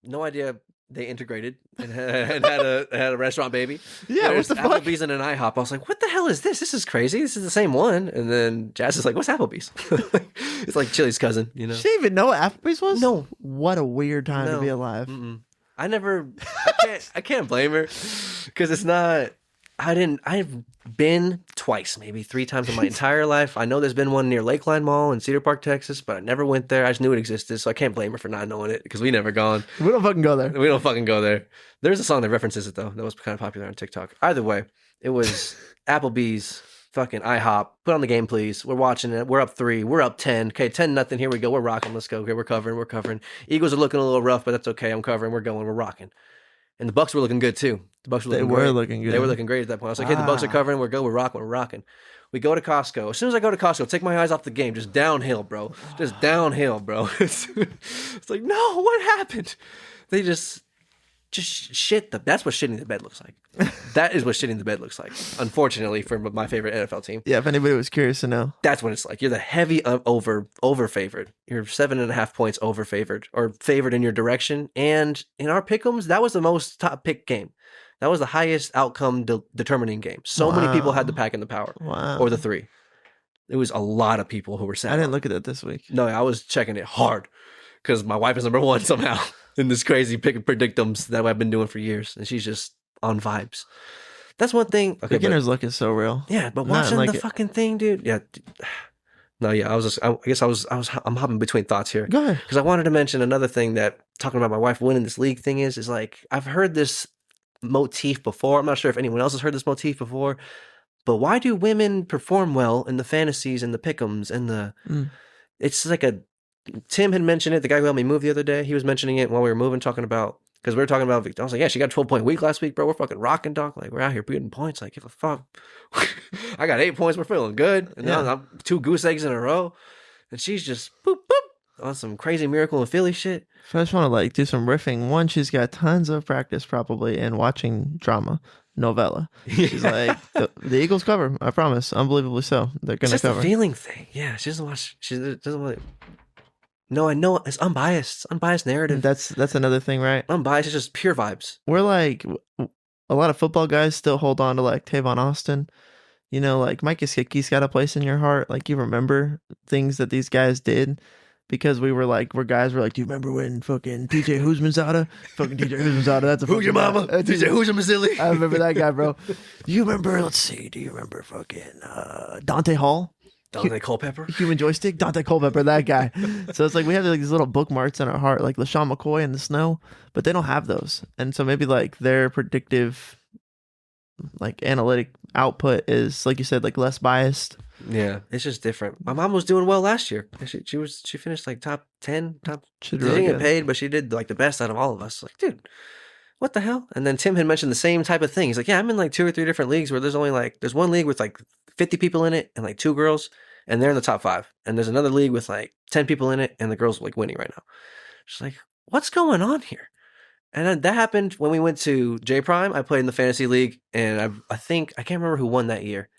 No idea they integrated and had a restaurant baby. Yeah, There's what the fuck? Applebee's and an IHOP. I was like, what the hell is this? This is crazy. This is the same one. And then Jazz is like, what's Applebee's? It's like Chili's cousin, you know? She didn't even know what Applebee's was? No. What a weird time to No. be alive. Mm-mm. I can't blame her because it's not, I've been twice, maybe 3 times in my entire life. I know there's been one near Lakeline Mall in Cedar Park, Texas, but I never went there. I just knew it existed, so I can't blame her for not knowing it because we never gone. We don't fucking go there. We don't fucking go there. There's a song that references it though. That was kind of popular on TikTok. Either way, it was Applebee's, fucking IHOP. Put on the game, please. We're watching it. We're up 3. We're up 10. Okay, 10-0. Here we go. We're rocking. Let's go. Okay, we're covering. We're covering. Eagles are looking a little rough, but that's okay. I'm covering. We're going. We're rocking. And the Bucks were looking good too. The Bucks were looking great. Looking good. They were looking great at that point. I was like, hey, the Bucks are covering. We're good. We're rocking. We're rocking. We go to Costco. As soon as I go to Costco, take my eyes off the game. Just downhill, bro. Just downhill, bro. It's like, no, what happened? They just shit. That's what shitting the bed looks like. That is what shitting the bed looks like. Unfortunately, for my favorite NFL team. Yeah, if anybody was curious to know. That's what it's like. You're the heavy over favored. You're 7.5 points over favored or favored in your direction. And in our pick'ems, that was the most top pick game. That was the highest outcome determining game. So many people had the pack and the power. Wow. Or the 3. It was a lot of people who were sad. I didn't look at it this week. No, I was checking it hard because my wife is number 1 somehow in this crazy pick and predictums that I've been doing for years. And she's just on vibes. That's one thing. Okay, beginner's luck is so real. Yeah, but watching the fucking thing, dude. Yeah. No, yeah, I'm hopping between thoughts here. Go ahead. Because I wanted to mention another thing that talking about my wife winning this league thing is like, I've heard this motif before. I'm not sure if anyone else has heard this motif before, but why do women perform well in the fantasies and the pick'ems and the, it's like Tim had mentioned it. The guy who helped me move the other day, he was mentioning it while we were moving, talking about, because we were talking about, I was like, yeah, she got a 12-point week last week, bro. We're fucking rocking, dog. Like, we're out here getting points. Like, give a fuck. I got 8 points. We're feeling good. And now I'm 2 goose eggs in a row. And she's just boop, boop on some crazy Miracle in Philly shit. If I just want to like do some riffing. One, she's got tons of practice probably in watching drama, novella. She's like, the Eagles cover. I promise. Unbelievably so. They're going to cover. It's just a feeling thing. Yeah, she doesn't watch. She doesn't want. No, I know it's unbiased. It's unbiased narrative. That's another thing, right? Unbiased is just pure vibes. We're like, a lot of football guys still hold on to like Tavon Austin. You know, like Mike Gesicki's got a place in your heart. Like you remember things that these guys did because we're guys were like, do you remember when fucking TJ Huzmanzada? Fucking TJ Huzmanzada. That's a Who's your mama? TJ Huzmanzada. I remember that guy, bro. Do you remember? Let's see. Do you remember fucking Dante Hall? Dante Culpepper? Human Joystick? Dante Culpepper, that guy. So it's like we have like these little bookmarks in our heart, like LaShawn McCoy in the snow, but they don't have those. And so maybe like their predictive, like analytic output is, like you said, like less biased. Yeah, it's just different. My mom was doing well last year. She finished like top 10. She didn't really get paid, but she did like the best out of all of us. Like, dude, what the hell? And then Tim had mentioned the same type of thing. He's like, yeah, I'm in like 2 or 3 different leagues where there's one league with like 50 people in it and like 2 girls, and they're in the top 5. And there's another league with like 10 people in it, and the girls are like winning right now. She's like, what's going on here? And then that happened when we went to J Prime. I played in the fantasy league, and I think I can't remember who won that year.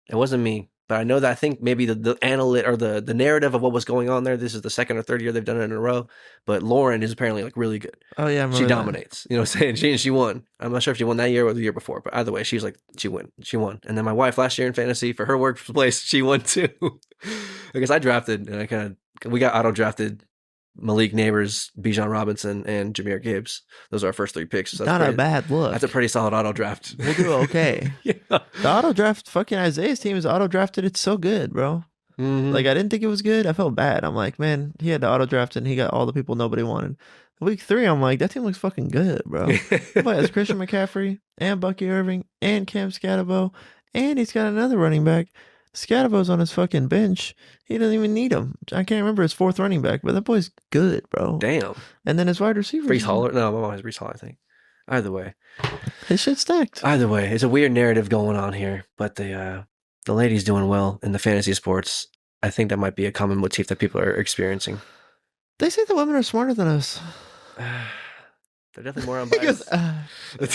It wasn't me, but I know that I think maybe the analyst or the narrative of what was going on there. This is the 2nd or 3rd year they've done it in a row. But Lauren is apparently like really good. Oh yeah, she dominates. You know what I'm saying? She won. I'm not sure if she won that year or the year before, but either way, she's like she won. And then my wife last year in fantasy for her workplace, she won too. Because I drafted and we got auto drafted. Malik Neighbors, Bijan Robinson, and Jahmyr Gibbs. Those are our first 3 picks. So not a bad look. That's a pretty solid auto draft. We'll do okay. Yeah. The auto draft, fucking Isaiah's team is auto drafted. It's so good, bro. Mm-hmm. Like I didn't think it was good. I felt bad. I'm like, man, he had the auto draft and he got all the people nobody wanted. Week 3, I'm like, that team looks fucking good, bro. But it's Christian McCaffrey and Bucky Irving and Cam Scatterbo, and he's got another running back. Scatterbo's on his fucking bench. He doesn't even need him. I can't remember his 4th running back, but that boy's good, bro. Damn. And then his wide receiver. Brees Hall. No, my mom has Brees Hall, I think. Either way. His shit's stacked. Either way. It's a weird narrative going on here, but the ladies doing well in the fantasy sports. I think that might be a common motif that people are experiencing. They say the women are smarter than us. They're definitely more unbiased. They're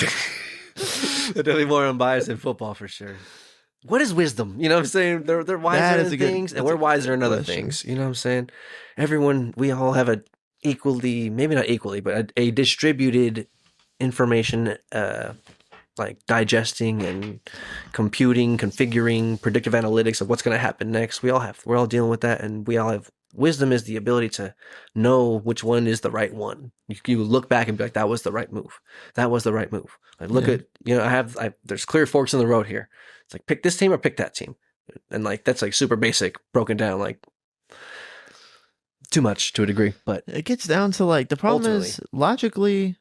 definitely more unbiased in football for sure. What is wisdom? You know what I'm saying? They're wiser in things, and we're wiser in other things. You know what I'm saying? We all have a equally, maybe not equally, but a distributed information, like digesting and computing, configuring, predictive analytics of what's going to happen next. We're all dealing with that, and we all have Wisdom is the ability to know which one is the right one. You look back and be like, that was the right move. That was the right move. Like, look Yeah. at, there's clear forks in the road here. It's like, pick this team or pick that team. And like, that's like super basic, broken down, like too much to a degree. But It gets down to like the problem is logically,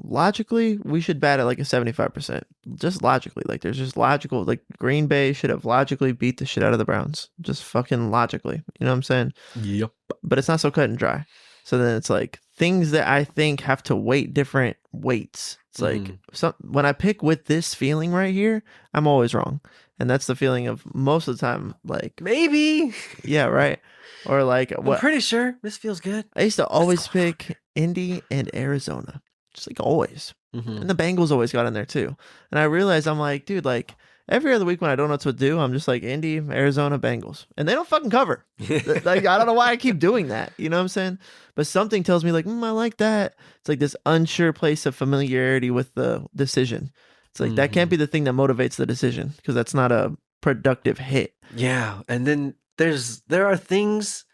we should bat at like a 75%. Just logically, like there's just logical. Like Green Bay should have logically beat the shit out of the Browns. Just fucking logically. You know what I'm saying? yep. But it's not so cut and dry. So then it's like things that I think have to weight different weights. It's like when I pick with this feeling right here, I'm always wrong. And that's the feeling of most of the time, like Maybe. yeah, right. Or like I'm pretty sure this feels good. I used to always pick Indy and Arizona. Just like always. Mm-hmm. And the Bengals always got in there too. And I realized I'm like, dude, like every other week when I don't know what to do, I'm just like Indy, Arizona, Bengals. And they don't fucking cover. Like I don't know why I keep doing that. You know what I'm saying? But something tells me like, I like that. It's like this unsure place of familiarity with the decision. It's like that can't be the thing that motivates the decision because that's not a productive hit. Yeah. And then there are things,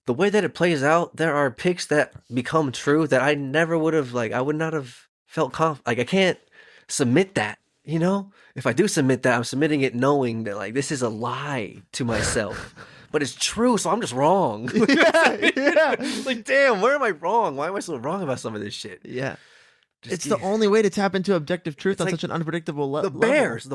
the way that it plays out, there are picks that become true that I never would have, like, I would not have felt like I can't submit that, you know? If I do submit that, I'm submitting it knowing that, like, this is a lie to myself. But it's true, so I'm just wrong. Yeah. Like, damn, where am I wrong? Why am I so wrong about some of this shit? Yeah. It's the only way to tap into objective truth on like such an unpredictable level. The Bears.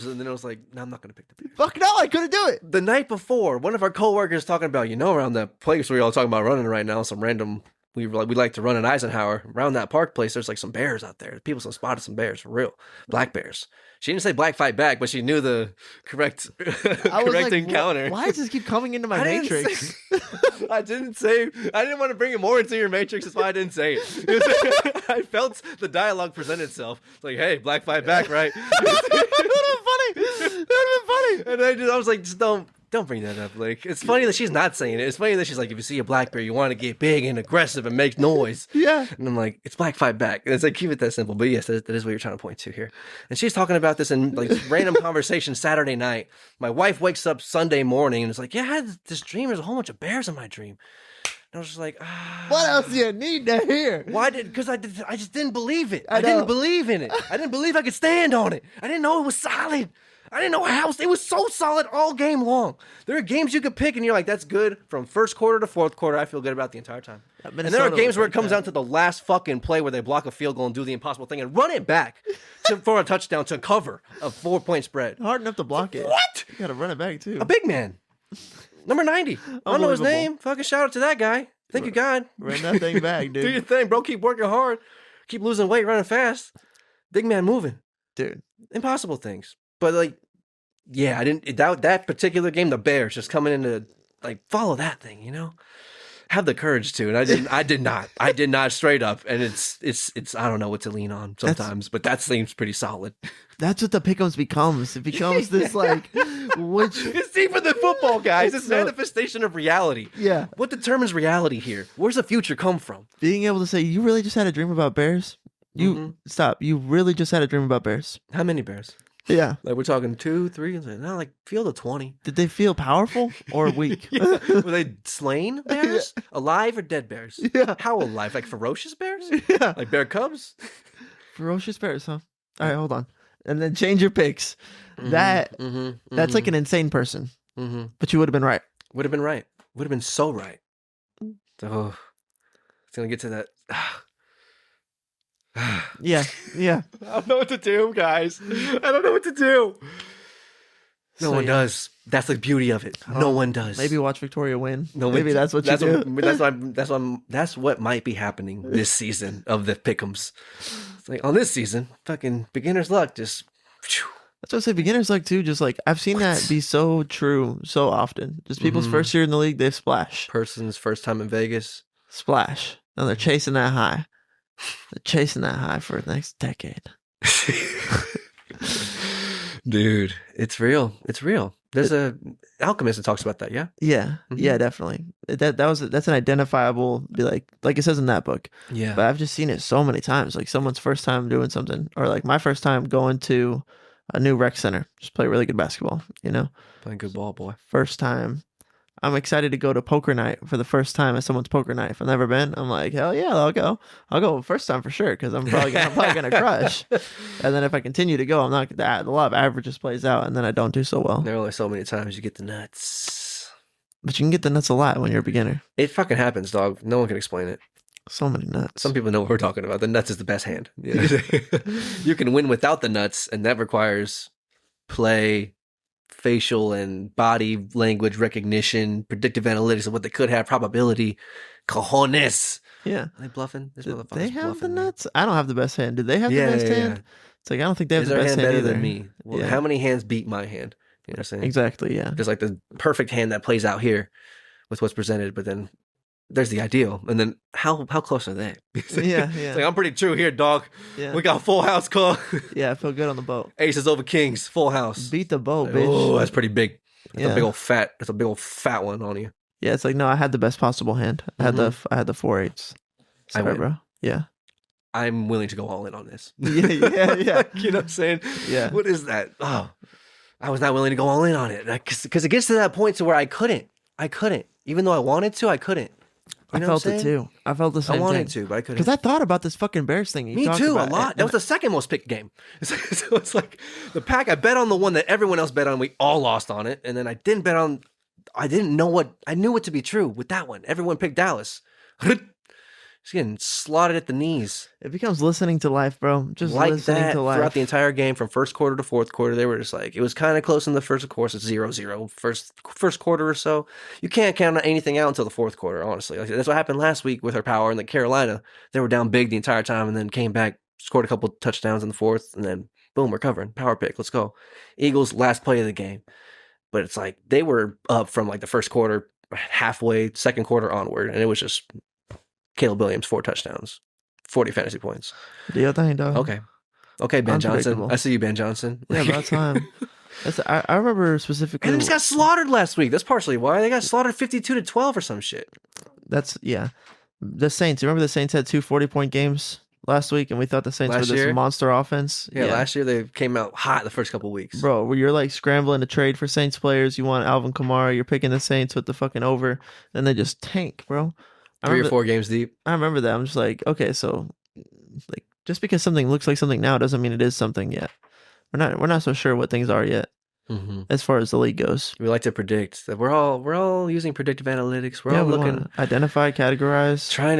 And then I was like, no, I'm not going to pick the Bears. Fuck no, I couldn't do it. The night before, one of our coworkers talking about, around that place we're all talking about running right now, some random, we like to run in Eisenhower. Around that park place, there's like some bears out there. People spotted some bears, for real. Black bears. She didn't say black fight back, but she knew the correct encounter. Why does this keep coming into my matrix? I didn't want to bring it more into your matrix. That's why I didn't say it. I felt the dialogue present itself. It's like, hey, black fight back, right? That would have been funny. And I was like, just don't bring that up. Like, it's funny that she's not saying it. It's funny that she's like, if you see a black bear, you want to get big and aggressive and make noise. Yeah. And I'm like, it's black fight back. And it's like, keep it that simple. But yes, that is what you're trying to point to here. And she's talking about this in like random conversation Saturday night. My wife wakes up Sunday morning and is like, yeah, I had this dream. There's a whole bunch of bears in my dream. And I was just like, what else do you need to hear? Because I just didn't believe it. I didn't believe in it. I didn't believe I could stand on it. I didn't know it was solid. I didn't know how it was so solid all game long. There are games you could pick and you're like, that's good from first quarter to fourth quarter. I feel good about the entire time. And there are games where it comes down to the last fucking play where they block a field goal and do the impossible thing and run it back for a touchdown to cover a 4-point spread. Hard enough to block it. What? You gotta run it back too. A big man. Number 90. I don't know his name. Fucking shout out to that guy. Thank you, God. Run that thing back, dude. Do your thing, bro. Keep working hard. Keep losing weight, running fast. Big man moving. Dude. Impossible things. But like, yeah, I didn't that particular game, the Bears just coming in to like follow that thing, have the courage to, and I did not straight up, and it's I don't know what to lean on sometimes, but that seems pretty solid. That's what the pick'ems becomes. It becomes this like, which it's deeper than football, guys. It's manifestation of reality. Yeah. What determines reality here? Where's the future come from? Being able to say, you really just had a dream about bears. Stop. You really just had a dream about bears. How many bears? Yeah. Like we're talking 2, 3, no, like field of 20. Did they feel powerful or weak? Yeah. Were they slain bears? Yeah. Alive or dead bears? Yeah. How alive? Like ferocious bears? Yeah. Like bear cubs? Ferocious bears, huh? All right, hold on. And then change your picks. That's like an insane person. But you would have been right. Would have been right. Would have been so right. Oh, it's going to get to that. Yeah. I don't know what to do, guys. I don't know what to do. No one does. That's the beauty of it. No one does. Maybe watch Victoria win. No, maybe that's what you do. That's what might be happening this season of the Pick'ems. It's like on this season, fucking beginner's luck. Just. That's what I say. Beginner's luck too. Just like I've seen that be so true so often. Just people's first year in the league, they splash. Person's first time in Vegas, splash. Now they're chasing that high. They're chasing that high for the next decade. Dude, it's real. It's real. There's a alchemist that talks about that, yeah? Yeah. Yeah, definitely. That's an identifiable, be like it says in that book. Yeah. But I've just seen it so many times. Like someone's first time doing something, or like my first time going to a new rec center, just play really good basketball, Playing good ball, boy. First time I'm excited to go to poker night for the first time at someone's poker night. If I've never been, I'm like, hell yeah, I'll go. I'll go first time for sure because I'm probably gonna crush. And then if I continue to go, I'm not that the law of averages plays out, and then I don't do so well. There are only so many times you get the nuts. But you can get the nuts a lot when you're a beginner. It fucking happens, dog. No one can explain it. So many nuts. Some people know what we're talking about. The nuts is the best hand. You can win without the nuts, and that requires play, facial and body language recognition, predictive analytics of what they could have, probability, cojones. Yeah. Are they bluffing? This Did motherfucker's they have the bluffing, nuts? I don't have the best hand. Did they have the best hand? It's like I don't think they have Is the their best hand hand better either. than me? Well, Yeah. how many hands beat my hand? You know what I'm saying? Exactly. Yeah. There's like the perfect hand that plays out here with what's presented, but then there's the ideal. And then how close are they? Yeah. It's like, I'm pretty true here, dog. Yeah. We got full house call. Yeah. I feel good on the boat. Aces over kings, full house. Beat the boat, Like, bitch. oh, that's pretty big. That's Yeah. a big old fat. That's a big old fat one on you. Yeah. It's like no, I had the best possible hand. I had the 4/8. I Sorry, win. bro. Yeah. I'm willing to go all in on this. Yeah. You know what I'm saying? Yeah. What is that? Oh, I was not willing to go all in on it because it gets to that point to where I couldn't. Even though I wanted to, I couldn't. You know I felt what I'm it saying? too. I felt the same I wanted thing. to, but I couldn't. Because I thought about this fucking Bears thing. You Me talked too, a about lot. it, That was the second most picked game. So it's like the pack. I bet on the one that everyone else bet on. We all lost on it, and then I didn't bet on. I didn't know what I knew it to be true with that one. Everyone picked Dallas. Just getting slotted at the knees. It becomes listening to life, bro. Just Like listening that to life. throughout the entire game from first quarter to fourth quarter. They were just like, it was kind of close in the first, of course, it's 0-0. First quarter or so. You can't count anything out until the fourth quarter, honestly. Like, that's what happened last week with our power in the Carolina. They were down big the entire time and then came back, scored a couple touchdowns in the fourth, and then boom, we're covering. Power pick, let's go. Eagles, last play of the game. But it's like they were up from like the first quarter, halfway, second quarter onward, and it was just Caleb Williams, 4 touchdowns, 40 fantasy points. Do your thing, dog. Okay, Ben Johnson. Unpredictable. I see you, Ben Johnson. Yeah, about time. I remember specifically. And they just got slaughtered last week. That's partially why they got slaughtered 52-12 or some shit. Yeah. The Saints. Remember the Saints had 2 40-point games last week, and we thought the Saints Last were this year? monster offense. Yeah, last year they came out hot the first couple weeks. Bro, where you're like scrambling to trade for Saints players. You want Alvin Kamara. You're picking the Saints with the fucking over. Then they just tank, bro. 3 or 4 games deep. I remember that. I'm just like, okay, so like just because something looks like something now doesn't mean it is something yet. We're not so sure what things are yet Mm-hmm. as far as the league goes. We like to predict that we're all using predictive analytics. We're all we looking, wanna identify, categorize. trying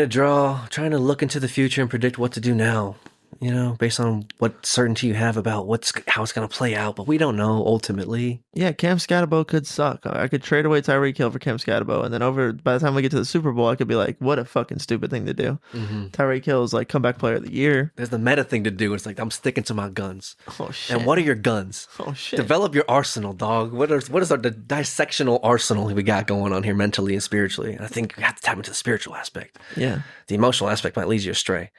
to look into the future and predict what to do now. You know, based on what certainty you have about how it's going to play out, but we don't know ultimately. Yeah, Cam Scatterbo could suck. I could trade away Tyreek Hill for Cam Scatterbo, and then by the time we get to the Super Bowl, I could be like, what a fucking stupid thing to do. Mm-hmm. Tyreek Hill is like comeback player of the year. There's the meta thing to do. It's like I'm sticking to my guns. Oh shit! And what are your guns? Oh shit! Develop your arsenal, dog. What is the dissectional arsenal we got going on here mentally and spiritually? And I think you have to tap into the spiritual aspect. Yeah, The emotional aspect might lead you astray.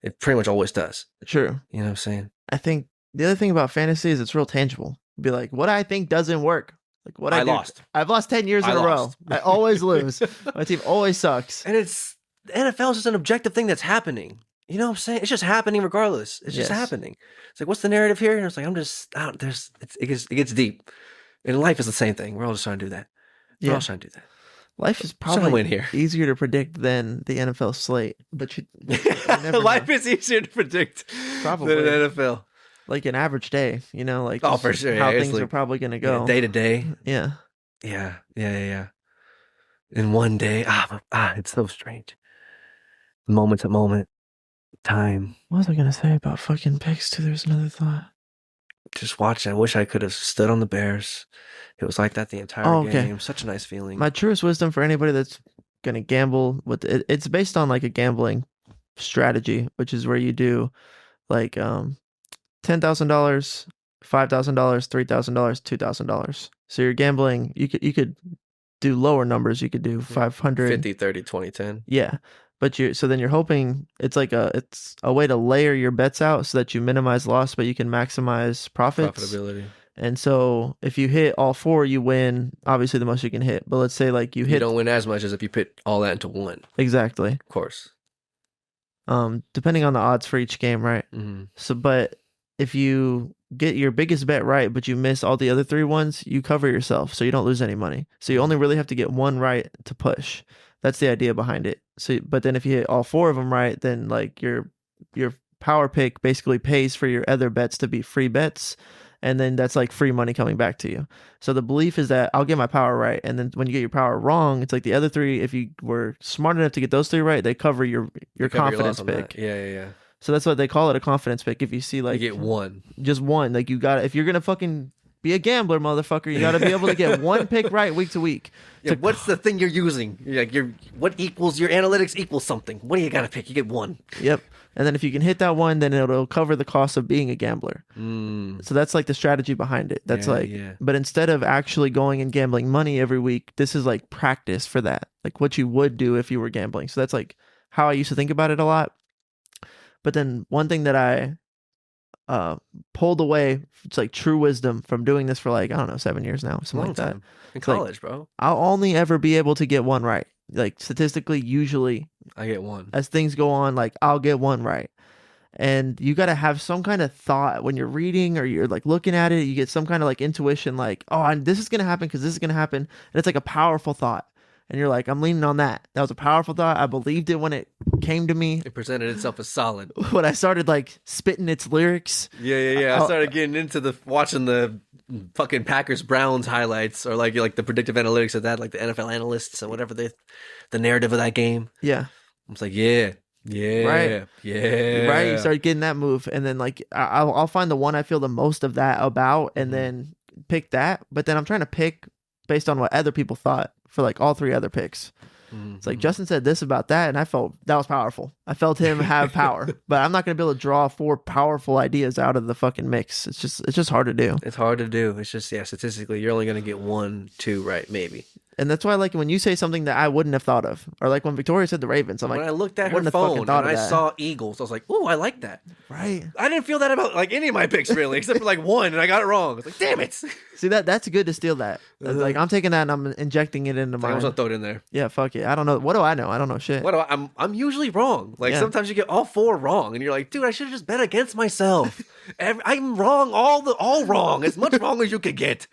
It pretty much always does. true. You know what I'm saying? I think the other thing about fantasy is it's real tangible. Be like, what I think doesn't work. Like what I do. lost. I've lost 10 years in I a row. lost. I always lose. My team always sucks. And the NFL is just an objective thing that's happening. You know what I'm saying? It's just happening regardless. It's just Yes. happening. It's like, what's the narrative here? And it's like, it gets deep. And life is the same thing. We're all just trying to do that. We're Yeah. all trying to do that. Life is Trying to probably win here. easier to predict than the NFL slate, but you never Life know. is easier to predict Probably. than an NFL. Like an average day, like Oh, just for sure. how Yeah, it's things like- are probably going to go. Day to day. Yeah. Yeah. In one day. It's so strange. Moment to moment. Time. What was I going to say about fucking picks too? There's another thought. Just watching. I wish I could have stood on the Bears. It was like that the entire game. Such a nice feeling. My truest wisdom for anybody that's going to gamble with it's based on like a gambling strategy, which is where you do like $10,000, $5,000, $3,000, $2,000. So you're gambling. You could do lower numbers. You could do 500, 50, 30, 20, 10. Yeah, but then you're hoping it's a way to layer your bets out so that you minimize loss, but you can maximize profits. Profitability. And so if you hit all 4, you win. Obviously, the most you can hit. But let's say like you You hit don't win as much as if you put all that into one. exactly. Of course. Depending on the odds for each game, right? Mm-hmm. So, but if you get your biggest bet right, but you miss all the other three ones, you cover yourself so you don't lose any money. So you only really have to get one right to push. That's the idea behind it. So, but then if you hit all four of them right, then like your power pick basically pays for your other bets to be free bets. And then that's like free money coming back to you. So the belief is that I'll get my power right. And then when you get your power wrong, it's like the other three, if you were smart enough to get those three right, they cover your confidence pick. Yeah. So that's what they call it, a confidence pick. If you see like You get one. just one, like you got, if you're gonna fucking be a gambler, motherfucker, you got to be able to get one pick right week to week. Yeah, what's the thing you're using? Like what equals your analytics equals something. What do you got to pick? You get one. Yep. And then if you can hit that one, then it'll cover the cost of being a gambler. So that's like the strategy behind it. That's but instead of actually going and gambling money every week, this is like practice for that. Like what you would do if you were gambling. So that's like how I used to think about it a lot. But then one thing that I pulled away, it's like true wisdom from doing this for like, I don't know, 7 years now, something like that. In college, bro. I'll only ever be able to get one right. Like statistically, usually I get one. As things go on, like I'll get one right. And you got to have some kind of thought when you're reading or you're like looking at it, you get some kind of like intuition, like, oh, this is going to happen because this is going to happen. And it's like a powerful thought. And you're like, I'm leaning on that. That was a powerful thought. I believed it when it came to me. It presented itself as solid. When I started like spitting its lyrics. Yeah. I started getting into watching the fucking Packers Browns highlights or like the predictive analytics of that, like the NFL analysts and whatever the narrative of that game. Yeah. I was like, yeah. Right. You start getting that move, and then like I'll find the one I feel the most of that about, and then pick that. But then I'm trying to pick based on what other people thought for like all three other picks. It's like Justin said this about that, and I felt that was powerful. I felt him have power, but I'm not going to be able to draw four powerful ideas out of the fucking mix. It's just hard to do. It's hard to do. It's just statistically, you're only going to get 1, 2 right, maybe. And that's why I like when you say something that I wouldn't have thought of, or like when Victoria said the Ravens. I'm like, when I looked at her phone and I saw Eagles, I was like, "Ooh, I like that." Right. I didn't feel that about like any of my picks really, except for like one, and I got it wrong. I was like, "Damn it!" See that's good to steal that. Like I'm taking that and I'm injecting it into mine. I was gonna throw it in there. Yeah, fuck it. I don't know. What do I know? I don't know shit. I'm usually wrong. Like sometimes you get all 4 wrong, and you're like, "Dude, I should have just bet against myself." I'm wrong, all wrong, as much wrong as you could get.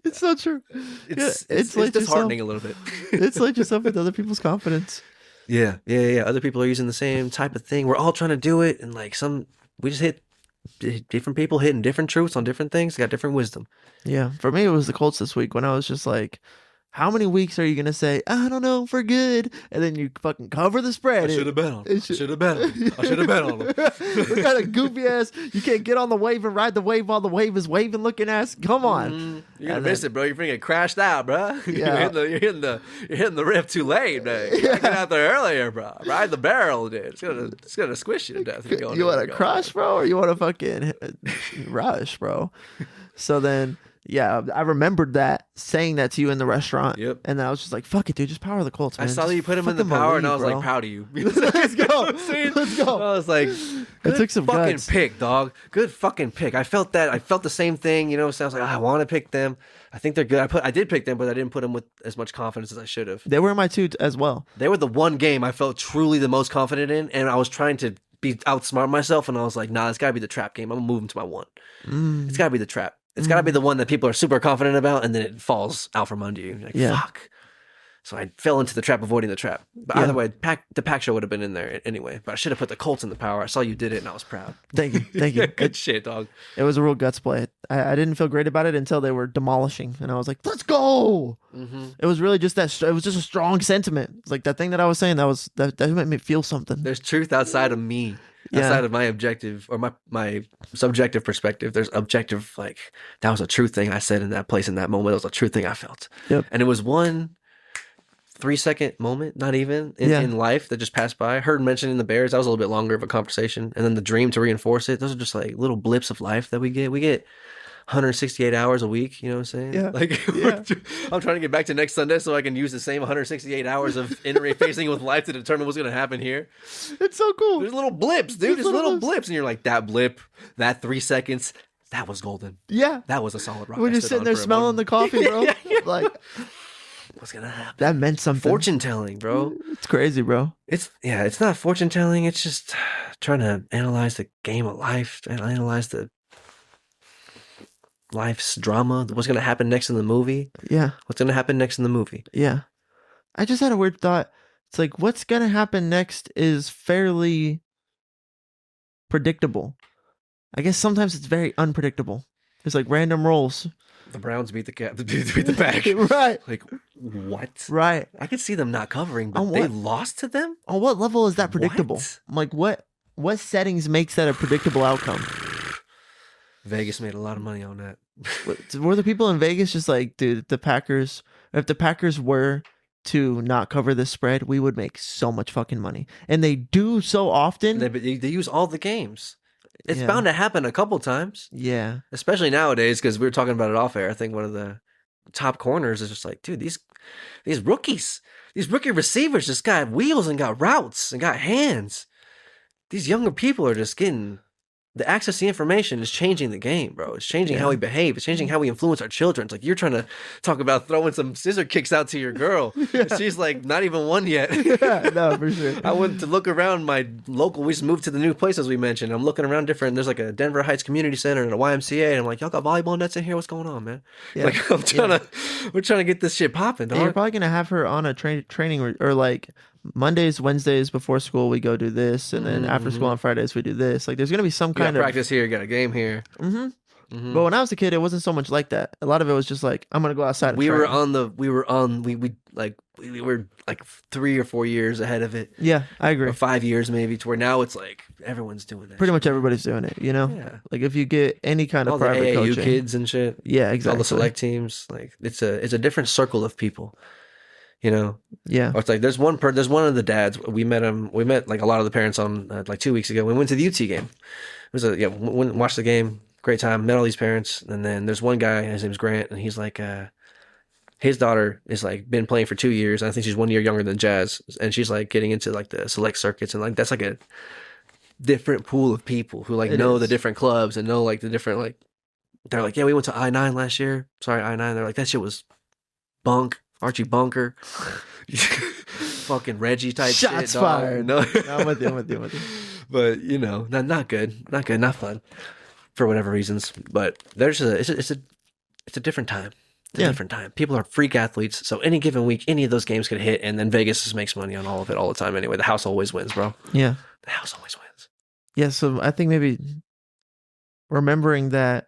It's not true. It's disheartening a little bit. It's like yourself with other people's confidence. Yeah. Other people are using the same type of thing. We're all trying to do it, and like we just hit different people hitting different truths on different things. Got different wisdom. Yeah, for me it was the Colts this week when I was just like, how many weeks are you gonna say I don't know for good, and then you fucking cover the spread? I should have bet on him. I should have bet on him. What kind of goopy ass? You can't get on the wave and ride the wave while the wave is waving. Looking ass. Come on, you're gonna miss it, bro. You're gonna get crashed out, bro. Yeah. you're hitting the riff too late, man. You gotta get out there earlier, bro. Ride the barrel, dude. It's gonna squish you to death. You want to crush, bro, or you want to fucking rush, bro? So then. Yeah, I remembered saying that to you in the restaurant. Yep. And then I was just like, fuck it, dude, just power the Colts, man. I saw that you put him in the power, and I was like, proud of you. Let's go. Let's go. I was like, good took some fucking guts. pick, dog. Good fucking pick. I felt that. I felt the same thing, so I was like, I want to pick them. I think they're good. I did pick them, but I didn't put them with as much confidence as I should have. They were in my 2 as well. They were the one game I felt truly the most confident in, and I was trying to outsmart myself, and I was like, nah, it's got to be the trap game. I'm going to move them to my 1. It's got to be the trap. It's got to be the one that people are super confident about, and then it falls out from under you. You're like, fuck. So I fell into the trap, avoiding the trap. But either way, the pack show would have been in there anyway. But I should have put the Colts in the power. I saw you did it, and I was proud. Thank you. Good shit, dog. It was a real guts play. I didn't feel great about it until they were demolishing, and I was like, let's go. It was really just that. It was just a strong sentiment. It's like that thing that I was saying. That made me feel something. There's truth outside of me. Outside of my objective or my subjective perspective, there's objective, like that was a true thing I said in that place in that moment. It was a true thing I felt. Yep. And it was 1 3-second moment, not even in life that just passed by. I heard mentioning the Bears. That was a little bit longer of a conversation. And then the dream to reinforce it. Those are just like little blips of life that we get. We get 168 hours a week, you know what I'm saying? Yeah. I'm trying to get back to next Sunday so I can use the same 168 hours of interfacing with life to determine what's going to happen here. It's so cool. There's little blips, dude. There's little blips. And you're like, that blip, that 3 seconds, that was golden. Yeah. That was a solid rock. When you're sitting there smelling the coffee, bro. Like, what's going to happen? That meant something. Fortune telling, bro. It's crazy, bro. It's not fortune telling. It's just trying to analyze the game of life and analyze the life's drama. What's going to happen next in the movie? Yeah. What's going to happen next in the movie? Yeah. I just had a weird thought. It's like, what's going to happen next is fairly predictable. I guess sometimes it's very unpredictable. It's like random rolls. The Browns beat the Pack. Right. Like, what? Right. I could see them not covering, but they lost to them? On what level is that predictable? What? I'm like, what settings makes that a predictable outcome? Vegas made a lot of money on that. Were the people in Vegas just like, dude, if the Packers were to not cover this spread, we would make so much fucking money. And they do so often. They use all the games. It's bound to happen a couple times. Yeah. Especially nowadays, because we were talking about it off air. I think one of the top corners is just like, dude, these rookies, these rookie receivers just got wheels and got routes and got hands. These younger people are just getting... The access to information is changing the game, bro. It's changing how we behave. It's changing how we influence our children. It's like you're trying to talk about throwing some scissor kicks out to your girl. She's like not even one yet. No, for sure. I went to look around my local. We just moved to the new place as we mentioned. I'm looking around different. There's like a Denver Heights Community Center and a YMCA. And I'm like, y'all got volleyball nets in here? What's going on, man? Yeah. Like we're trying to get this shit popping. You're probably gonna have her on a training or like Mondays, Wednesdays before school we go do this, and then after school on Fridays we do this. Like there's gonna be some kind of practice here, got a game here. But when I was a kid, it wasn't so much like that. A lot of it was just like, I'm gonna go outside. We were like 3 or 4 years ahead of it. Yeah, I agree. Or 5 years maybe, to where now it's like everyone's doing that. Pretty much everybody's doing it, you know? Yeah. Like if you get any kind of all the private AAU coaching. kids and shit. Yeah, exactly. All the select teams. Like it's a different circle of people. You know? Yeah. Or it's like there's one of the dads. We met like a lot of the parents on like 2 weeks ago. We went to the UT game. It was watched the game. Great time. Met all these parents. And then there's one guy, his name's Grant, and he's like his daughter is like been playing for 2 years. I think she's 1 year younger than Jazz, and she's like getting into like the select circuits, and like that's like a different pool of people who like know the different clubs and know like the different like. They're like, yeah, we went to I-9 last year. Sorry, I-9. They're like, that shit was bunk. Archie Bunker, fucking Reggie type Shots shit. fired. No, I'm with you. But you know, not good, not fun, for whatever reasons. But it's a different time. It's a different time. People are freak athletes, so any given week, any of those games could hit, and then Vegas just makes money on all of it all the time. Anyway, the house always wins, bro. Yeah, the house always wins. Yeah, so I think maybe remembering that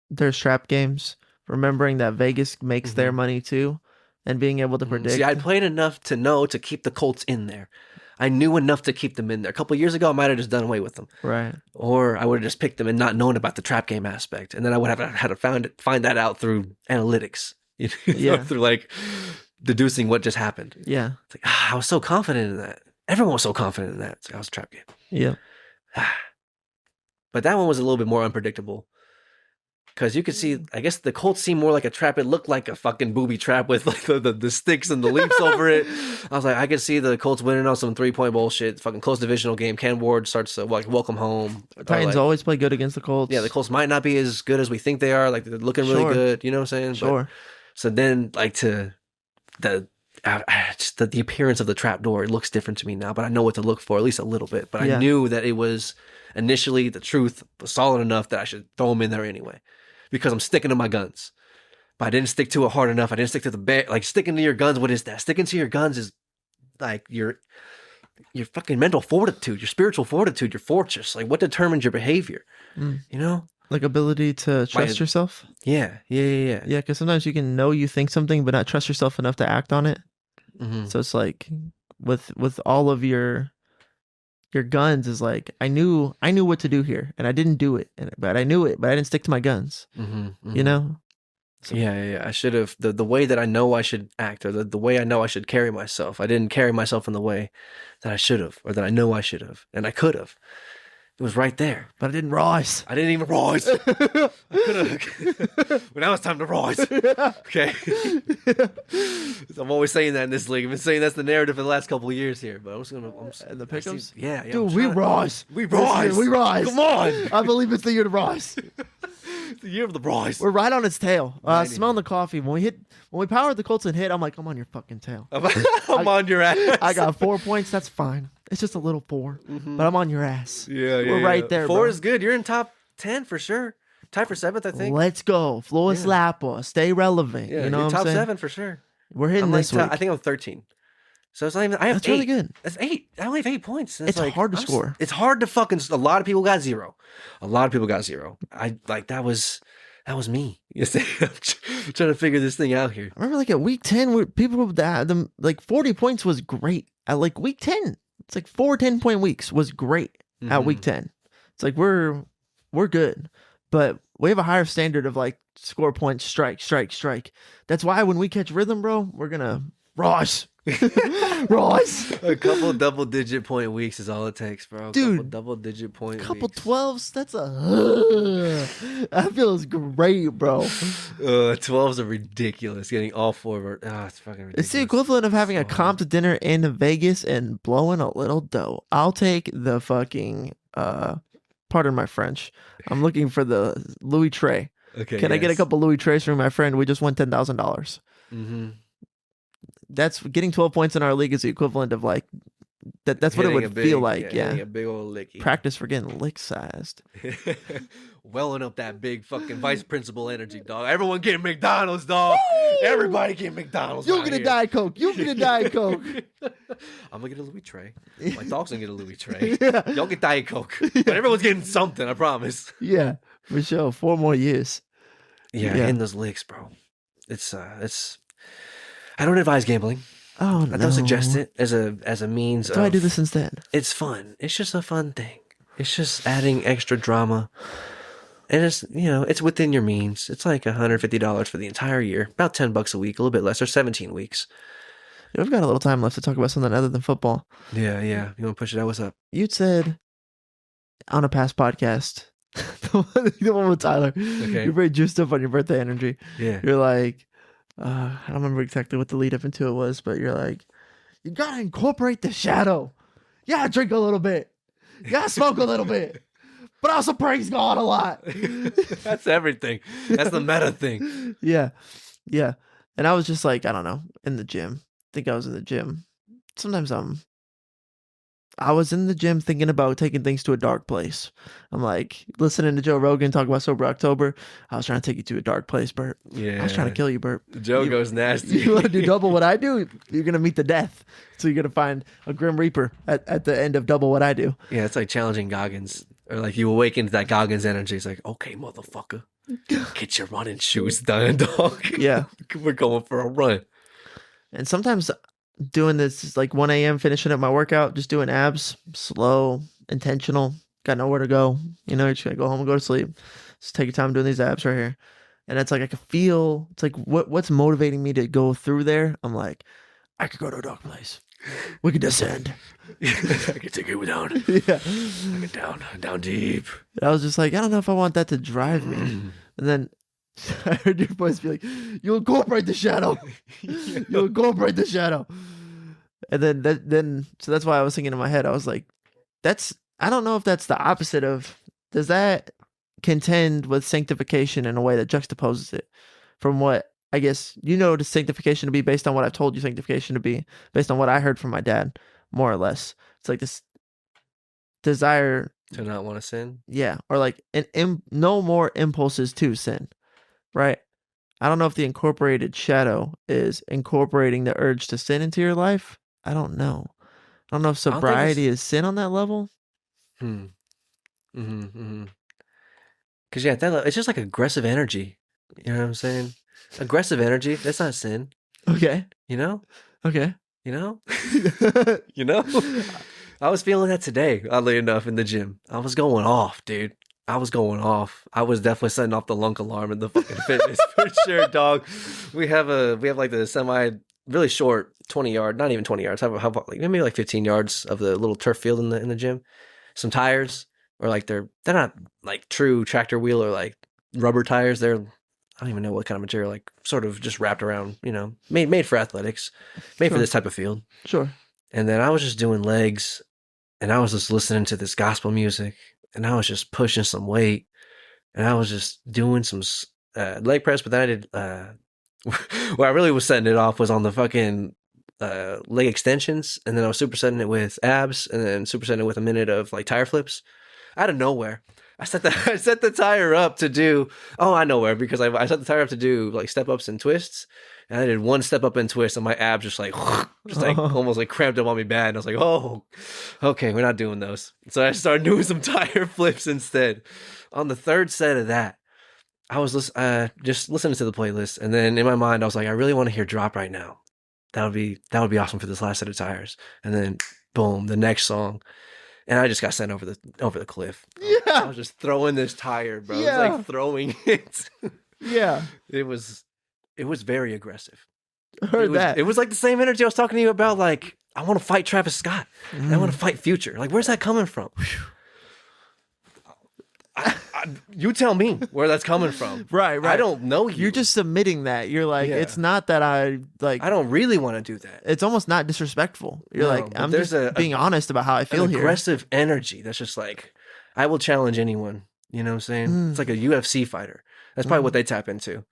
there's trap games, remembering that Vegas makes their money too. And being able to predict. See, I played enough to know to keep the Colts in there. I knew enough to keep them in there. A couple of years ago, I might have just done away with them. Right. Or I would have just picked them and not known about the trap game aspect. And then I would have had to find that out through analytics. You know, yeah. Through like deducing what just happened. Yeah. It's like, I was so confident in that. Everyone was so confident in that. It's like, I was a trap game. Yeah. But that one was a little bit more unpredictable. Because you could see, I guess the Colts seemed more like a trap. It looked like a fucking booby trap with like the sticks and the leaps over it. I was like, I could see the Colts winning on some 3-point bullshit. Fucking close divisional game. Ken Ward starts to like welcome home. Titans always play good against the Colts. Yeah, the Colts might not be as good as we think they are. Like they're looking really good. You know what I'm saying? Sure. So then, like to just the appearance of the trap door, it looks different to me now. But I know what to look for, at least a little bit. But I knew that it was initially the truth was solid enough that I should throw them in there anyway. Because I'm sticking to my guns. But I didn't stick to it hard enough. I didn't stick to the bet. Like sticking to your guns, what is that? Sticking to your guns is like your fucking mental fortitude, your spiritual fortitude, your fortress. Like what determines your behavior? You know? Like ability to trust yourself? Yeah. Yeah, because sometimes you can know you think something, but not trust yourself enough to act on it. Mm-hmm. So it's like with all of your guns is like I knew what to do here, and I didn't do it, but I knew it, but I didn't stick to my guns. You know? So. Yeah. I should have the way that I know I should act, or the way I know I should carry myself. I didn't carry myself in the way that I should have, or that I know I should have, and I could have. It was right there, but I didn't rise. I didn't even rise. I could have. But now it's time to rise. Okay. I'm always saying that in this league. I've been saying that's the narrative for the last couple of years here. But I'm just gonna. The pick'ems. Yeah. Dude, we rise. We rise. We rise. Come on. I believe it's the year to rise. The year of the rise. We're right on its tail. Smelling the coffee. When we powered the Colts and hit, I'm like, I'm on your fucking tail. I'm on your ass. I got 4 points. That's fine. It's just a little 4, but I'm on your ass. Yeah, We're right there. 4 bro. is good. You're in top 10 for sure. Tied for 7th, I think. Let's go. Flores Yeah. Lapa. Stay relevant. Yeah, You know you're what I'm top saying? 7 for sure. We're hitting I'm like, this week. I think I'm 13. So it's not even. I have That's 8. really good. That's 8. I only have 8 points. And It's like, hard to score. It's hard to fucking. A lot of people got 0. A lot of people got 0. I like that was me. You see, I'm trying to figure this thing out here. I remember like at week 10, where people had them like 40 points was great. At like week 10, it's like 4 10-point weeks was great at week 10. It's like we're good, but we have a higher standard of like score points, strike. That's why when we catch rhythm, bro, we're gonna Ross. Ross. A couple double-digit point weeks is all it takes, bro. Dude, couple double-digit point couple weeks. 12s. That's that feels great, bro. 12s are ridiculous. Getting all 4 of our. It's fucking ridiculous. It's the equivalent of having a comped dinner in Vegas and blowing a little dough. I'll take the fucking pardon my French. I'm looking for the Louis Tray. Okay. Can I get a couple Louis Trays from my friend? We just won $10,000. Mm-hmm. That's getting 12 points in our league is the equivalent of like that's what it would feel like. Yeah. A big old licky. Practice for getting lick sized. Welling up that big fucking vice principal energy, dog. Everyone getting McDonald's, dog. Everybody getting McDonald's. You get a Diet Coke. You get a Diet Coke. I'm gonna get a Louis Tray. My dog's gonna get a Louis Tray. Yeah. Y'all get Diet Coke. But everyone's getting something, I promise. Yeah, for sure. 4 more years. Yeah, in those licks, bro. It's I don't advise gambling. Oh no. I don't suggest it as a means So I do this instead. It's fun. It's just a fun thing. It's just adding extra drama. And it's, it's within your means. It's like $150 for the entire year. About $10 a week, a little bit less, or 17 weeks. We've got a little time left to talk about something other than football. Yeah. You want to push it out? What's up? You'd said on a past podcast, the one with Tyler, you're very juiced up on your birthday energy. Yeah. You're like, I don't remember exactly what the lead up into it was, but you're like, you gotta incorporate the shadow. Yeah, drink a little bit. Yeah, smoke a little bit. But also praise God a lot. That's everything. That's the meta thing. Yeah. And I was just like, I don't know, in the gym. I think I was in the gym. Sometimes I was in the gym thinking about taking things to a dark place. I'm like listening to Joe Rogan talk about Sober October. I was trying to take you to a dark place, Bert. Yeah. I was trying to kill you, Bert. Joe goes nasty. You want to do double what I do? You're going to meet the death. So you're going to find a Grim Reaper at the end of double what I do. Yeah, it's like challenging Goggins. Or like you awaken to that Goggins energy. It's like, okay, motherfucker. Get your running shoes done, dog. Yeah. We're going for a run. And sometimes doing this is like 1 a.m. finishing up my workout, just doing abs, slow, intentional, got nowhere to go. You're just gonna go home and go to sleep. Just take your time doing these abs right here. And it's like I can feel it's like what's motivating me to go through there. I'm like, I could go to a dark place. We could descend. I could take it down. Yeah. I get down deep. And I was just like, I don't know if I want that to drive me. And then I heard your voice be like, you incorporate the shadow. You incorporate the shadow. And then so that's why I was thinking in my head, I was like, I don't know if that's the opposite of, does that contend with sanctification in a way that juxtaposes it from what I guess the sanctification to be based on what I've told you sanctification to be based on what I heard from my dad, more or less. It's like this desire to not want to sin. Yeah, or like no more impulses to sin, right? I don't know if the incorporated shadow is incorporating the urge to sin into your life. I don't know. I don't know if sobriety is sin on that level. Because at that level, it's just like aggressive energy. You know what I'm saying? Aggressive energy. That's not sin. Okay. Okay. I was feeling that today, oddly enough, in the gym. I was going off, dude. I was definitely setting off the lunk alarm in the fucking fitness for sure, dog. We have like the semi really short 20-yard, not even 20 yards. How about like maybe like 15 yards of the little turf field in the gym. Some tires, or like they're not like true tractor wheel or like rubber tires. They're, I don't even know what kind of material, like sort of just wrapped around, made for athletics, made for this type of field. Sure. And then I was just doing legs, and I was just listening to this gospel music, and I was just pushing some weight, and I was just doing some leg press. But then I did, where I really was setting it off was on the fucking leg extensions, and then I was supersetting it with abs, and then supersetting it with a minute of like tire flips. Out of nowhere, I set the I set the tire up to do. Oh, I know where, because I set the tire up to do like step ups and twists, and I did one step up and twist, and my abs just like almost like cramped up on me bad. And I was like, oh, okay, we're not doing those. So I started doing some tire flips instead. On the third set of that, I was just listening to the playlist, and then in my mind, I was like, I really want to hear "Drop" right now. That would be awesome for this last set of tires. And then, boom, the next song. And I just got sent over the cliff. Yeah. I was just throwing this tire, bro. Yeah. It was like throwing it. Yeah. It was very aggressive. Heard that. It was like the same energy I was talking to you about. Like, I want to fight Travis Scott. And I want to fight Future. Like, where's that coming from? You tell me where that's coming from. Right. I don't know you. You're just submitting that. You're like, it's not that I don't really want to do that. It's almost not disrespectful. You're No, like, but I'm there's just being honest about how I feel an here. aggressive energy that's just like, I will challenge anyone. You know what I'm saying? It's like a UFC fighter. That's probably what they tap into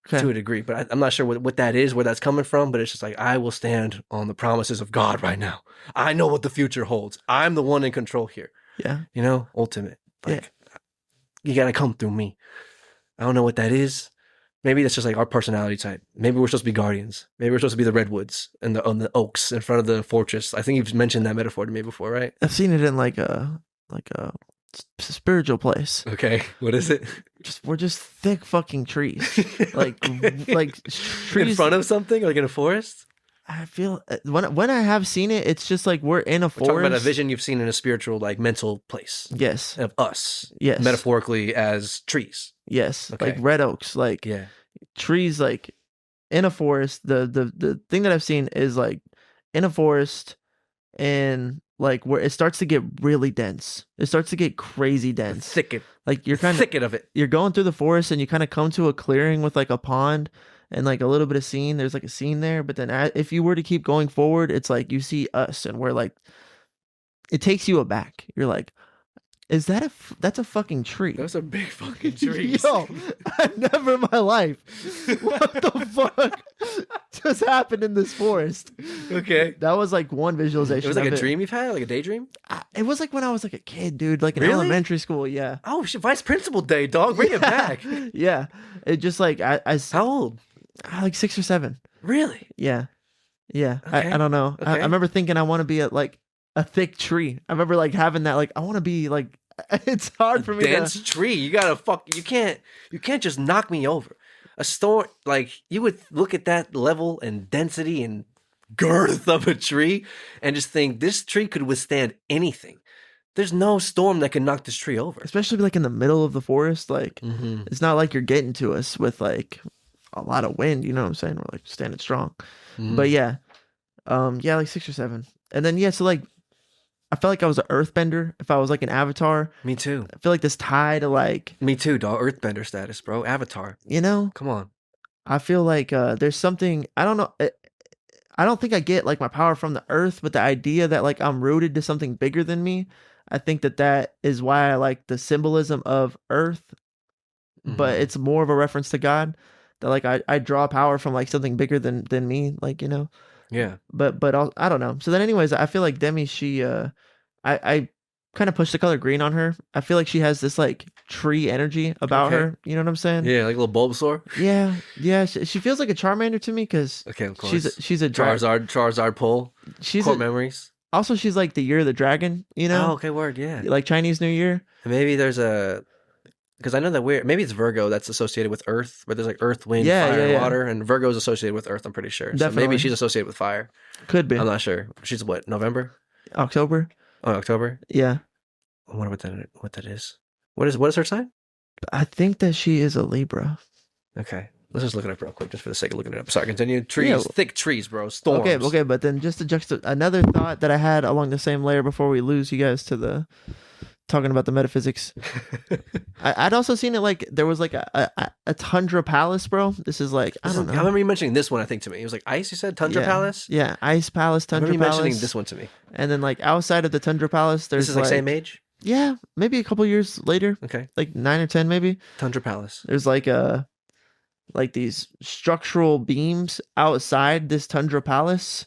to a degree. But I'm not sure what that is, where that's coming from. But it's just like, I will stand on the promises of God right now. I know what the future holds. I'm the one in control here. Yeah. You know, ultimate. Like, you got to come through me. I don't know what that is. Maybe that's just like our personality type. Maybe we're supposed to be guardians. Maybe we're supposed to be the redwoods and the oaks in front of the fortress. I think you've mentioned that metaphor to me before, right? I've seen it in like a spiritual place. Okay, what is it? We're just thick fucking trees. like trees in front of something, like in a forest. I feel when I have seen it, it's just like we're in a forest. We're talking about a vision you've seen in a spiritual, like mental place. Yes. Of us. Yes. Metaphorically as trees. Yes. Okay. Like red oaks, like trees, like in a forest. The thing that I've seen is like in a forest, and like where it starts to get really dense. It starts to get crazy dense. The thicket. Like you're kind of thicket of it. You're going through the forest and you kind of come to a clearing with like a pond and like a little bit of scene. There's like a scene there, but then if you were to keep going forward, it's like you see us, and we're like, it takes you aback. You're like, is that that's a fucking tree? Those are big fucking trees. Yo, I've never in my life. What the fuck just happened in this forest? Okay. That was like one visualization. It was like a dream you've had, like a daydream? It was like when I was like a kid, dude, like in Really? elementary school. Yeah. Oh shit, Vice Principal Day, dog. Bring it back. Yeah. It just like I How old? like 6 or 7. Really? Yeah. Yeah. Okay. I don't know. I Okay. remember thinking I want to be like a thick tree. I remember like having that, like I want to be like, it's hard for me dense tree. You gotta you can't just knock me over. A storm, like, you would look at that level and density and girth of a tree and just think this tree could withstand anything. There's no storm that can knock this tree over. especially like in the middle of the forest. Like Mm-hmm. it's not like you're getting to us with like a lot of wind, you know what I'm saying? We're like standing strong. Mm-hmm. But yeah. Yeah, like 6 or 7. And then so like I felt like I was an earthbender if I was like an avatar. Me too. I feel like this tie to like, Me too, dog. Earthbender status, bro. Avatar. you know, Come on. I feel like there's something, I don't know. I don't think I get like my power from the earth, but the idea that like I'm rooted to something bigger than me, I think that is why I like the symbolism of earth, but Mhm. it's more of a reference to God, that like I draw power from like something bigger than me, like, you know. Yeah. But I don't know. So then anyways, I feel like Demi, she I kind of pushed the color green on her. I feel like she has this like tree energy about Okay. her, you know what I'm saying? Yeah, like a little Bulbasaur. Yeah, she feels like a Charmander to me, because Okay, of course. she's a Charizard pull. she's Core a, memories. also she's like the year of the dragon, you know? Oh, okay, word, yeah. Like Chinese New Year. Maybe there's because I know that maybe it's Virgo that's associated with Earth, but there's like Earth, Wind, Yeah, Fire, yeah, and yeah. Water, and Virgo is associated with Earth. I'm pretty sure. So Definitely. maybe she's associated with Fire. Could be. I'm not sure. She's what? November? October. Oh, October. Yeah. I wonder what that is. What is her sign? I think that she is a Libra. Okay, let's just look it up real quick, just for the sake of looking it up. Sorry, continue. Trees, Yeah. thick trees, bro. Storms. Okay, but then just to another thought that I had along the same layer before we lose you guys to the talking about the metaphysics. I'd also seen it like there was like a tundra palace, bro. This is like, I don't know. I remember you mentioning this one. I think to me, it was like ice. You said Tundra Yeah. Palace. Yeah, ice palace, I tundra remember you palace. mentioning this one to me. And then like outside of the tundra palace, there's This is like same age. Yeah, maybe a couple years later, Okay, like 9 or 10 maybe. Tundra Palace. There's like these structural beams outside this tundra palace,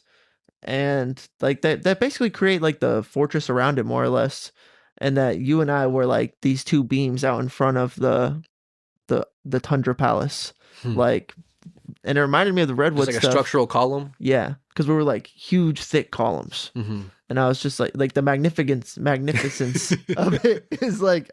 and like that basically create like the fortress around it, more or less. and that you and I were like these two beams out in front of the Tundra Palace, Hmm. like, and it reminded me of the Just Redwood like a stuff. structural column. Yeah, because we were like huge, thick columns, Mm-hmm. and I was just like the magnificence of it is like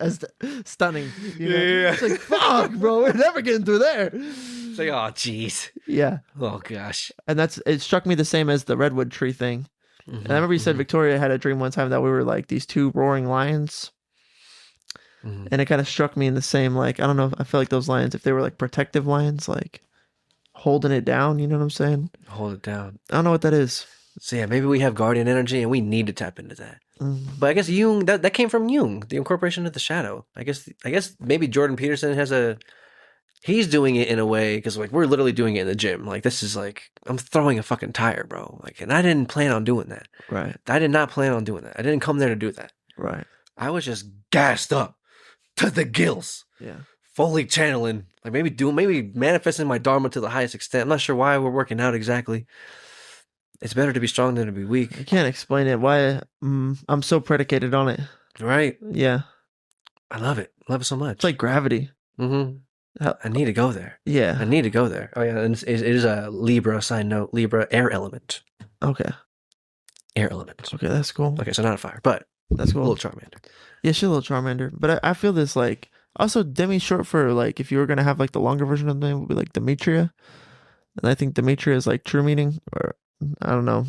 stunning. You know, Yeah. it's like fuck, bro, we're never getting through there. It's like, oh, jeez. Yeah, Oh, gosh. and it struck me the same as the redwood tree thing. And I remember you said Victoria had a dream one time that we were like these two roaring lions. Mm-hmm. And it kind of struck me in the same, like, I don't know, I feel like those lions, if they were like protective lions, like holding it down, you know what I'm saying? Hold it down. I don't know what that is. So yeah, maybe we have guardian energy and we need to tap into that. But I guess Jung, that came from Jung, the incorporation of the shadow. I guess maybe Jordan Peterson he's doing it in a way, because like we're literally doing it in the gym. Like this is like, I'm throwing a fucking tire, bro. Like, and I didn't plan on doing that. Right. I did not plan on doing that. I didn't come there to do that. Right. I was just gassed up to the gills. Yeah. Fully channeling, like maybe manifesting my dharma to the highest extent. I'm not sure why we're working out exactly. It's better to be strong than to be weak. I can't explain it. Why I'm so predicated on it. Right? Yeah. I love it. Love it so much. It's like gravity. Mm-hmm. I need to go there. Yeah. I need to go there. Oh yeah, and it is a Libra, side note. Libra, air element. Okay. Air element. Okay, that's cool. Okay, so not a fire, but That's cool. a little Charmander. Yeah, she's a little Charmander. But I feel this like, also Demi short for like, if you were gonna have like the longer version of the name, would be like Demetria. And I think Demetria is like true meaning, or I don't know,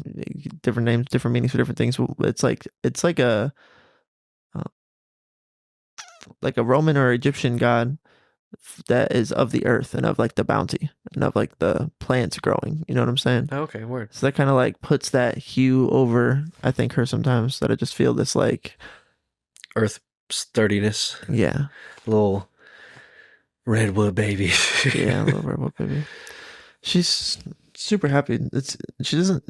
different names, different meanings for different things. It's like a Roman or Egyptian god that is of the earth and of like the bounty and of like the plants growing. You know what I'm saying? Oh, okay, word. So that kind of like puts that hue over, I think, her sometimes, that I just feel this like Earth sturdiness. Yeah. Little redwood baby. Yeah, a little redwood baby. She's super happy. She doesn't.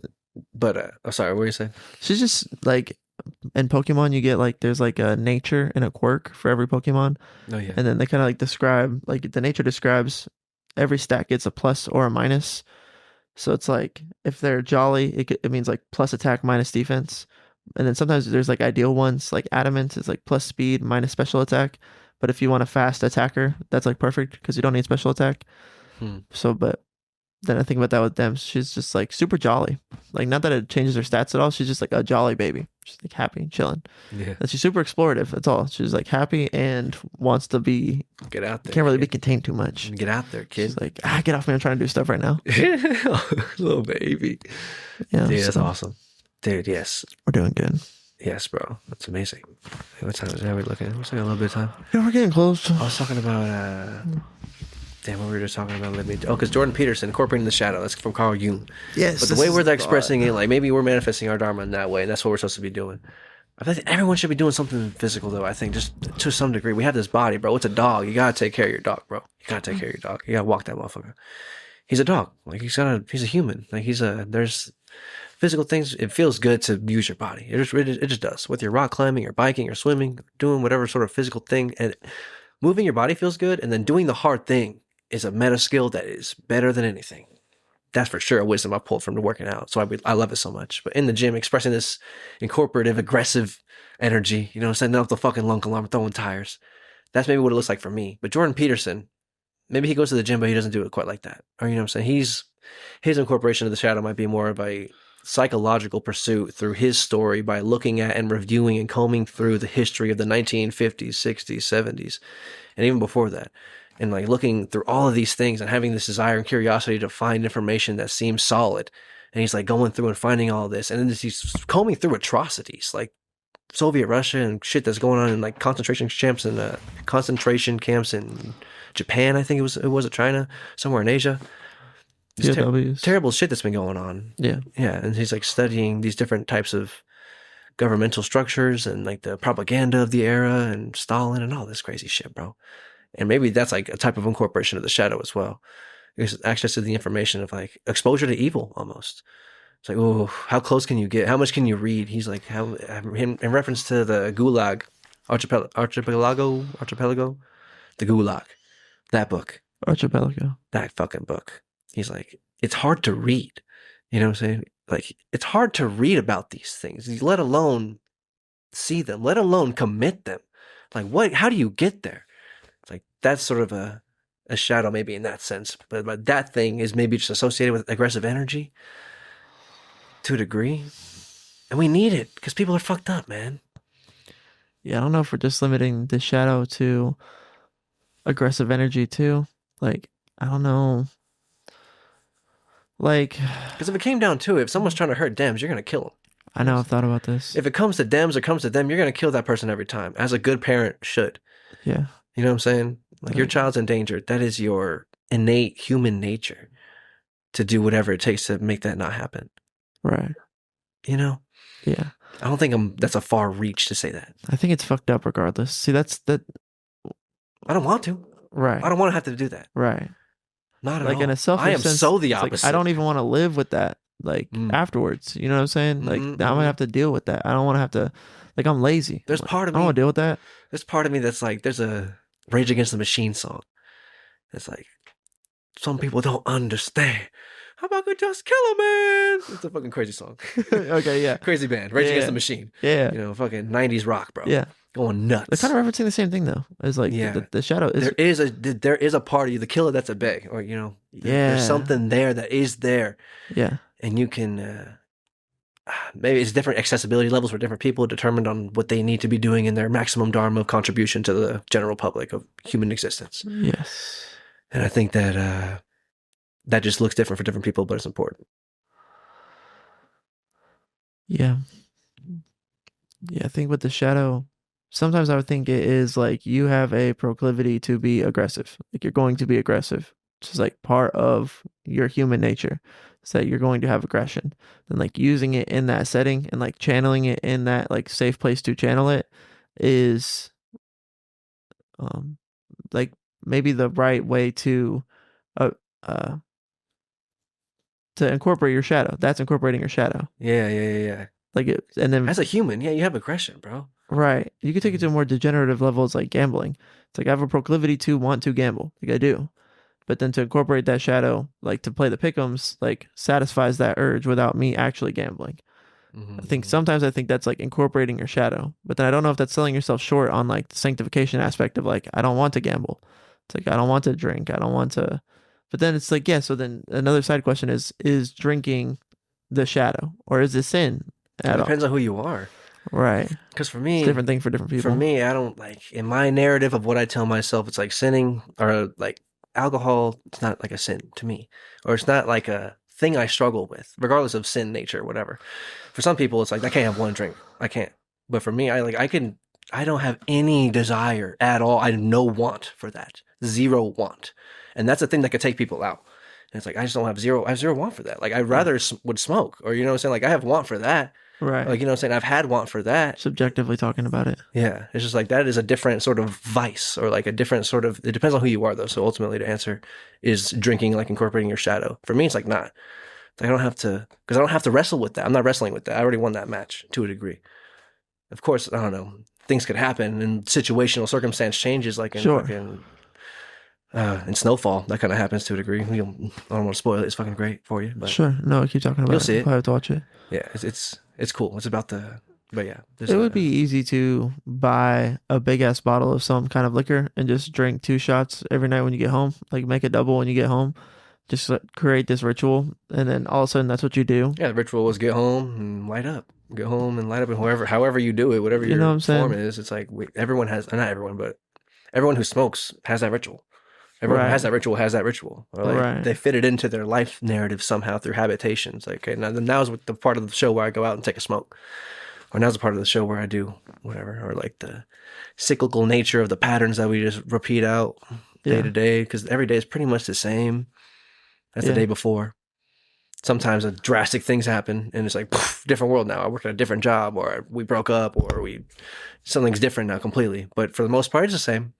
But I'm sorry, what were you saying? She's just like, in Pokemon, you get like, there's like a nature and a quirk for every Pokemon. Oh yeah. And then they kind of like describe, like the nature describes every stat gets a plus or a minus. So it's like, if they're jolly, it means like plus attack, minus defense. And then sometimes there's like ideal ones, like adamant is like plus speed, minus special attack. But if you want a fast attacker, that's like perfect because you don't need special attack. So, but then I think about that with them. She's just like super jolly. Like, not that it changes her stats at all. She's just like a jolly baby. She's like happy, chilling. Yeah. And she's super explorative. That's all. She's like happy and wants to be. Get out there. Can't really be contained too much. Get out there, kid. She's like, get off me. I'm trying to do stuff right now. Little baby. Yeah. Dude, that's awesome. Dude, yes. We're doing good. Yes, bro. That's amazing. Hey, what time is it? Are we looking at? We're looking at a little bit of time. Yeah, we're getting close. I was talking about, damn, what we were just talking about. Because Jordan Peterson, Incorporating the Shadow. That's from Carl Jung. Yes. But the way we're expressing it, like maybe we're manifesting our Dharma in that way, and that's what we're supposed to be doing. I think everyone should be doing something physical, though. I think just to some degree. We have this body, bro. It's a dog. You gotta take care of your dog, bro. You gotta take care of your dog. You gotta walk that motherfucker. He's a dog. Like he's a human. Like there's physical things. It feels good to use your body. It just does. Whether you're rock climbing or biking or swimming, doing whatever sort of physical thing, and moving your body feels good, and then doing the hard thing is a meta skill that is better than anything. That's for sure a wisdom I pulled from the working out. So I love it so much. But in the gym, expressing this incorporative, aggressive energy, you know, setting up the fucking lunk alarm, throwing tires. That's maybe what it looks like for me. But Jordan Peterson, maybe he goes to the gym, but he doesn't do it quite like that. Or, you know what I'm saying? His incorporation of the shadow might be more of a psychological pursuit through his story by looking at and reviewing and combing through the history of the 1950s, 60s, 70s, and even before that. And like looking through all of these things and having this desire and curiosity to find information that seems solid. And he's like going through and finding all this. And then he's combing through atrocities like Soviet Russia and shit that's going on in like concentration camps in Japan. I think it was China, somewhere in Asia. Terrible shit that's been going on. Yeah. Yeah. And he's like studying these different types of governmental structures and like the propaganda of the era and Stalin and all this crazy shit, bro. And maybe that's like a type of incorporation of the shadow as well. It's access to the information of like exposure to evil almost. It's like, oh, how close can you get? How much can you read? He's like, in reference to the Gulag Archipelago, the Gulag, that book. Archipelago. That fucking book. He's like, it's hard to read. You know what I'm saying? Like, it's hard to read about these things, let alone see them, let alone commit them. Like, what? How do you get there? It's like that's sort of a shadow, maybe in that sense, but that thing is maybe just associated with aggressive energy to a degree, and we need it because people are fucked up, man. Yeah, I don't know if we're just limiting the shadow to aggressive energy too. Like, I don't know. Like, Because if it came down to it, if someone's trying to hurt Dems, you're gonna kill them. I know I've thought about this. If it comes to Dems or comes to them, you're gonna kill that person every time, as a good parent should. Yeah. You know what I'm saying? Like, your child's in danger. That is your innate human nature to do whatever it takes to make that not happen. Right. You know? Yeah. I don't think that's a far reach to say that. I think it's fucked up regardless. See, that's that. I don't want to. Right. I don't want to have to do that. Right. Not at Like all. in a selfish I am sense, so the it's opposite. like, I don't even want to live with that. Like afterwards, you know what I'm saying? Like I'm gonna have to deal with that. I don't want to have to. Like I'm lazy. There's Like, part of I don't me. want to deal with that. There's part of me that's like, there's a Rage Against the Machine song. It's like, some people don't understand. How about we just kill a man? It's a fucking crazy song. Okay, yeah. Crazy band. Rage Against the Machine. Yeah. You know, fucking 90s rock, bro. Yeah. Going nuts. They're kind of referencing the same thing though. It's like the shadow is. There is a part of you, the killer that's at bay, or you know, there's something there that is there. Yeah. And you can maybe it's different accessibility levels for different people, determined on what they need to be doing in their maximum dharma of contribution to the general public of human existence. Yes. And I think that that just looks different for different people, but it's important. Yeah. Yeah, I think with the shadow, sometimes I would think it is like you have a proclivity to be aggressive. Like you're going to be aggressive. It's just like part of your human nature. It's that you're going to have aggression. And like using it in that setting and like channeling it in that like safe place to channel it is like maybe the right way to incorporate your shadow. That's incorporating your shadow. Yeah. Like it, and then as a human, yeah, you have aggression, bro. Right. You could take it to a more degenerative level. It's like gambling. It's like I have a proclivity to want to gamble. Like I do. But then to incorporate that shadow, like to play the pick'ems, like satisfies that urge without me actually gambling. I think sometimes I think that's like incorporating your shadow. But then I don't know if that's selling yourself short on like the sanctification aspect of like, I don't want to gamble. It's like, I don't want to drink. I don't want to. But then it's like, yeah. So then another side question is drinking the shadow or is it sin? It depends on who you are. Right. Because for me, it's a different thing for different people. For me, I don't like in my narrative of what I tell myself, it's like sinning or like alcohol. It's not like a sin to me, or it's not like a thing I struggle with, regardless of sin nature or whatever. For some people, it's like I can't have one drink. I can't. But for me, I don't have any desire at all. I have no want for that. Zero want. And that's a thing that could take people out. And it's like, I have zero want for that. Like, I rather would smoke, or, you know what I'm saying? Like, I have want for that. Right. Like, you know what I'm saying? I've had want for that. Subjectively talking about it. Yeah. It's just like, that is a different sort of vice, or like a different sort of, it depends on who you are, though. So ultimately, to answer, is drinking like incorporating your shadow? For me, it's like not. Like, I don't have to, because I don't have to wrestle with that. I'm not wrestling with that. I already won that match to a degree. Of course, I don't know. Things could happen and situational circumstance changes, like in fucking, in Snowfall, that kind of happens to a degree. I don't want to spoil it. It's fucking great for you. But sure. No, keep talking about you'll it. see it. I have to watch it. Yeah, it's cool. It's about the, but yeah. It would be easy to buy a big ass bottle of some kind of liquor and just drink 2 shots every night when you get home. Like make a double when you get home. Just create this ritual, and then all of a sudden that's what you do. Yeah, the ritual was get home and light up. Get home and light up, and however you do it, whatever your form is, it's like everyone has, not everyone, but everyone who smokes has that ritual. Everyone has that ritual. Or like they fit it into their life narrative somehow through habitations. Like, okay, now's the part of the show where I go out and take a smoke. Or now's the part of the show where I do whatever. Or like the cyclical nature of the patterns that we just repeat out day to day. Because every day is pretty much the same as the day before. Sometimes drastic things happen and it's like, poof, different world now. I work at a different job, or we broke up, or something's different now completely. But for the most part, it's the same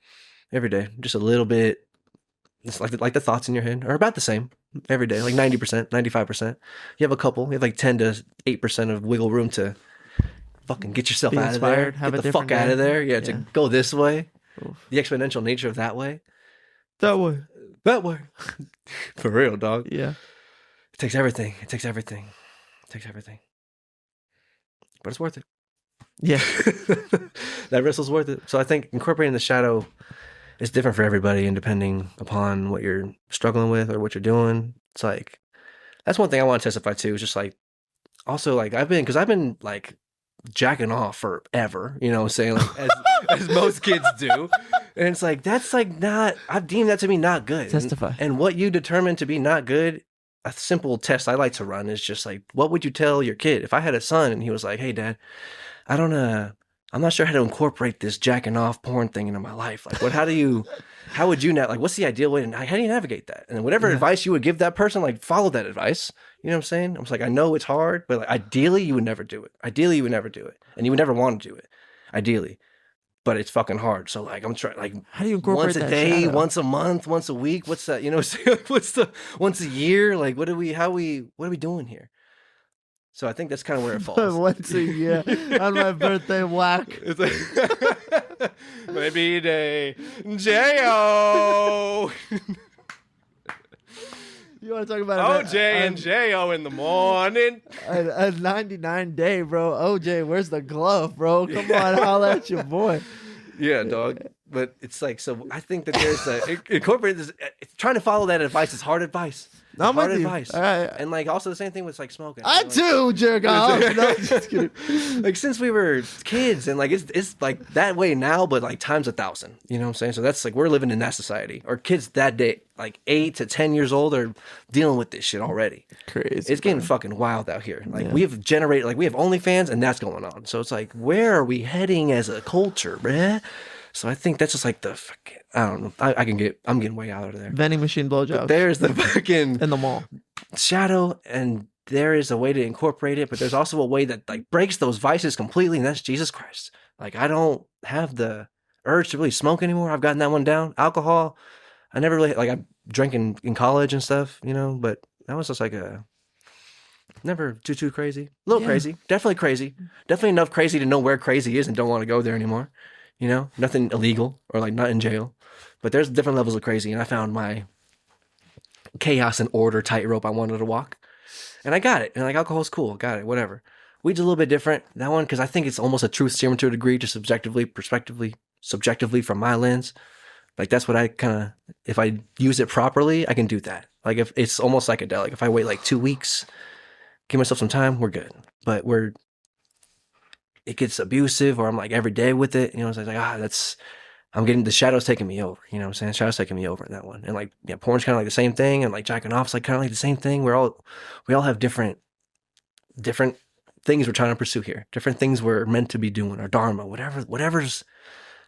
every day. Just a little bit. It's like the thoughts in your head are about the same every day, like 90%, 95%. You have a couple, you have like 10 to 8% of wiggle room to fucking get yourself out of there. Get the fuck out of there. Yeah, to go this way. Oof. The exponential nature of that way. That way. For real, dog. Yeah. It takes everything. But it's worth it. Yeah. That risk was worth it. So I think incorporating the shadow is different for everybody, and depending upon what you're struggling with or what you're doing. It's like that's one thing I want to testify to. Is just like also like I've been like jacking off forever, you know what I'm saying? Like as most kids do. And it's like that's like not I've deemed that to be not good. Testify. And what you determine to be not good, a simple test I like to run is just like, what would you tell your kid? If I had a son and he was like, hey dad, I don't I'm not sure how to incorporate this jacking off porn thing into my life. Like how would you like what's the ideal way to how do you navigate that? And whatever advice you would give that person, like follow that advice. You know what I'm saying? I was like, I know it's hard, but like, ideally you would never do it. Ideally you would never do it. And you would never want to do it. Ideally. But it's fucking hard. So like I'm trying like How do you incorporate once a that day, shadow? once a month, once a week. What's that? You know, what's the once a year? Like what are we doing here? So I think that's kind of where it falls. Once a year on my birthday, whack. It's like my B-Day, J-O. You want to talk about OJ and J-O in the morning. a 99 day, bro? OJ, where's the glove, bro? Come on, holla at your boy. Yeah, dog. But it's like, so I think that there's incorporate this, trying to follow that advice is hard advice. I'm hard with you. advice. All right. And like also the same thing with like smoking. I like, too jerk off. No, just kidding. like since we were kids and like it's like that way now, but like times 1,000. You know what I'm saying? So that's like we're living in that society. Our kids that day, like 8 to 10 years old, are dealing with this shit already. Crazy. It's getting fucking wild out here. Like we have generated, like we have OnlyFans, and that's going on. So it's like, where are we heading as a culture, bruh? So I think that's just like the fucking, I don't know. I'm getting way out of there. Vending machine blowjobs. There's the fucking in the mall. shadow, and there is a way to incorporate it, but there's also a way that like breaks those vices completely, and that's Jesus Christ. Like I don't have the urge to really smoke anymore. I've gotten that one down. Alcohol, I never really like I drank in college and stuff, you know, but that was just like a never too crazy. A little crazy. Definitely crazy. Definitely enough crazy to know where crazy is and don't want to go there anymore. You know, nothing illegal or like not in jail, but there's different levels of crazy. And I found my chaos and order tightrope I wanted to walk, and I got it. And like alcohol's cool, got it, whatever. Weed's a little bit different. That one, because I think it's almost a truth serum to a degree, just subjectively from my lens. Like that's what I kind of, if I use it properly, I can do that. Like if it's almost psychedelic. If I wait like 2 weeks, give myself some time, we're good. But it gets abusive, or I'm like every day with it, you know, it's like, I'm getting, the shadow's taking me over, you know what I'm saying? Shadow's taking me over in that one. And like, yeah, porn's kind of like the same thing, and like jacking off's like kind of like the same thing. We all have different things we're trying to pursue here. Different things we're meant to be doing, our dharma, whatever's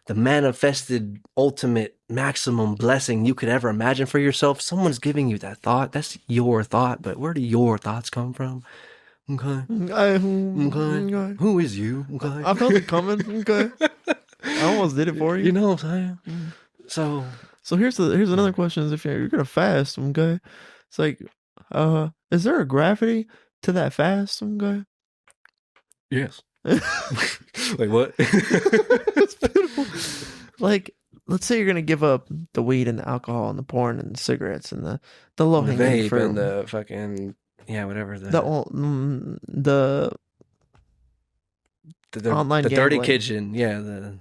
the manifested ultimate maximum blessing you could ever imagine for yourself. Someone's giving you that thought. That's your thought, but where do your thoughts come from? Okay. Okay. Who is you? Okay. I felt it coming. Okay. I almost did it for you. You know what I'm saying? So here's another question: is if you're gonna fast, okay? It's like, is there a gravity to that fast, okay? Yes. Like what? It's beautiful. Like, let's say you're gonna give up the weed and the alcohol and the porn and the cigarettes and the low The hanging vape fruit and the fucking whatever the online the dirty gambling. kitchen, the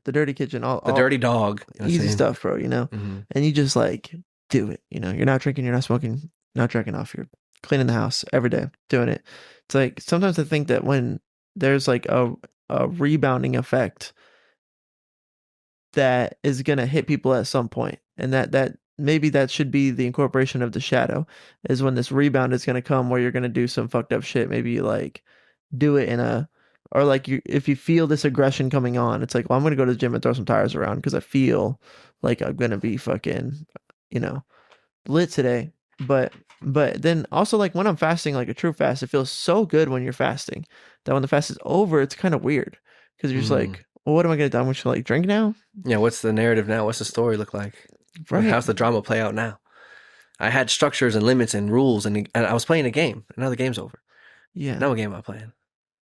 dirty kitchen, the dirty dog, you know what I'm easy saying? stuff, bro. You know, and you just like do it. You know, you're not drinking, you're not smoking, not drinking off. You're cleaning the house every day, doing it. It's like sometimes I think that when there's like a rebounding effect that is gonna hit people at some point, and that maybe that should be the incorporation of the shadow, is when this rebound is gonna come where you're gonna do some fucked up shit. Maybe you like do it or like if you feel this aggression coming on, it's like, well, I'm gonna go to the gym and throw some tires around because I feel like I'm gonna be fucking, you know, lit today. But then also, like, when I'm fasting, like a true fast, it feels so good when you're fasting that when the fast is over, it's kind of weird because you're just like, well, what am I gonna do? I'm just like drink now. Yeah, what's the narrative now? What's the story look like? Right. How's the drama play out now? I had structures and limits and rules, and I was playing a game. And now the game's over. Yeah. Now what game am I playing?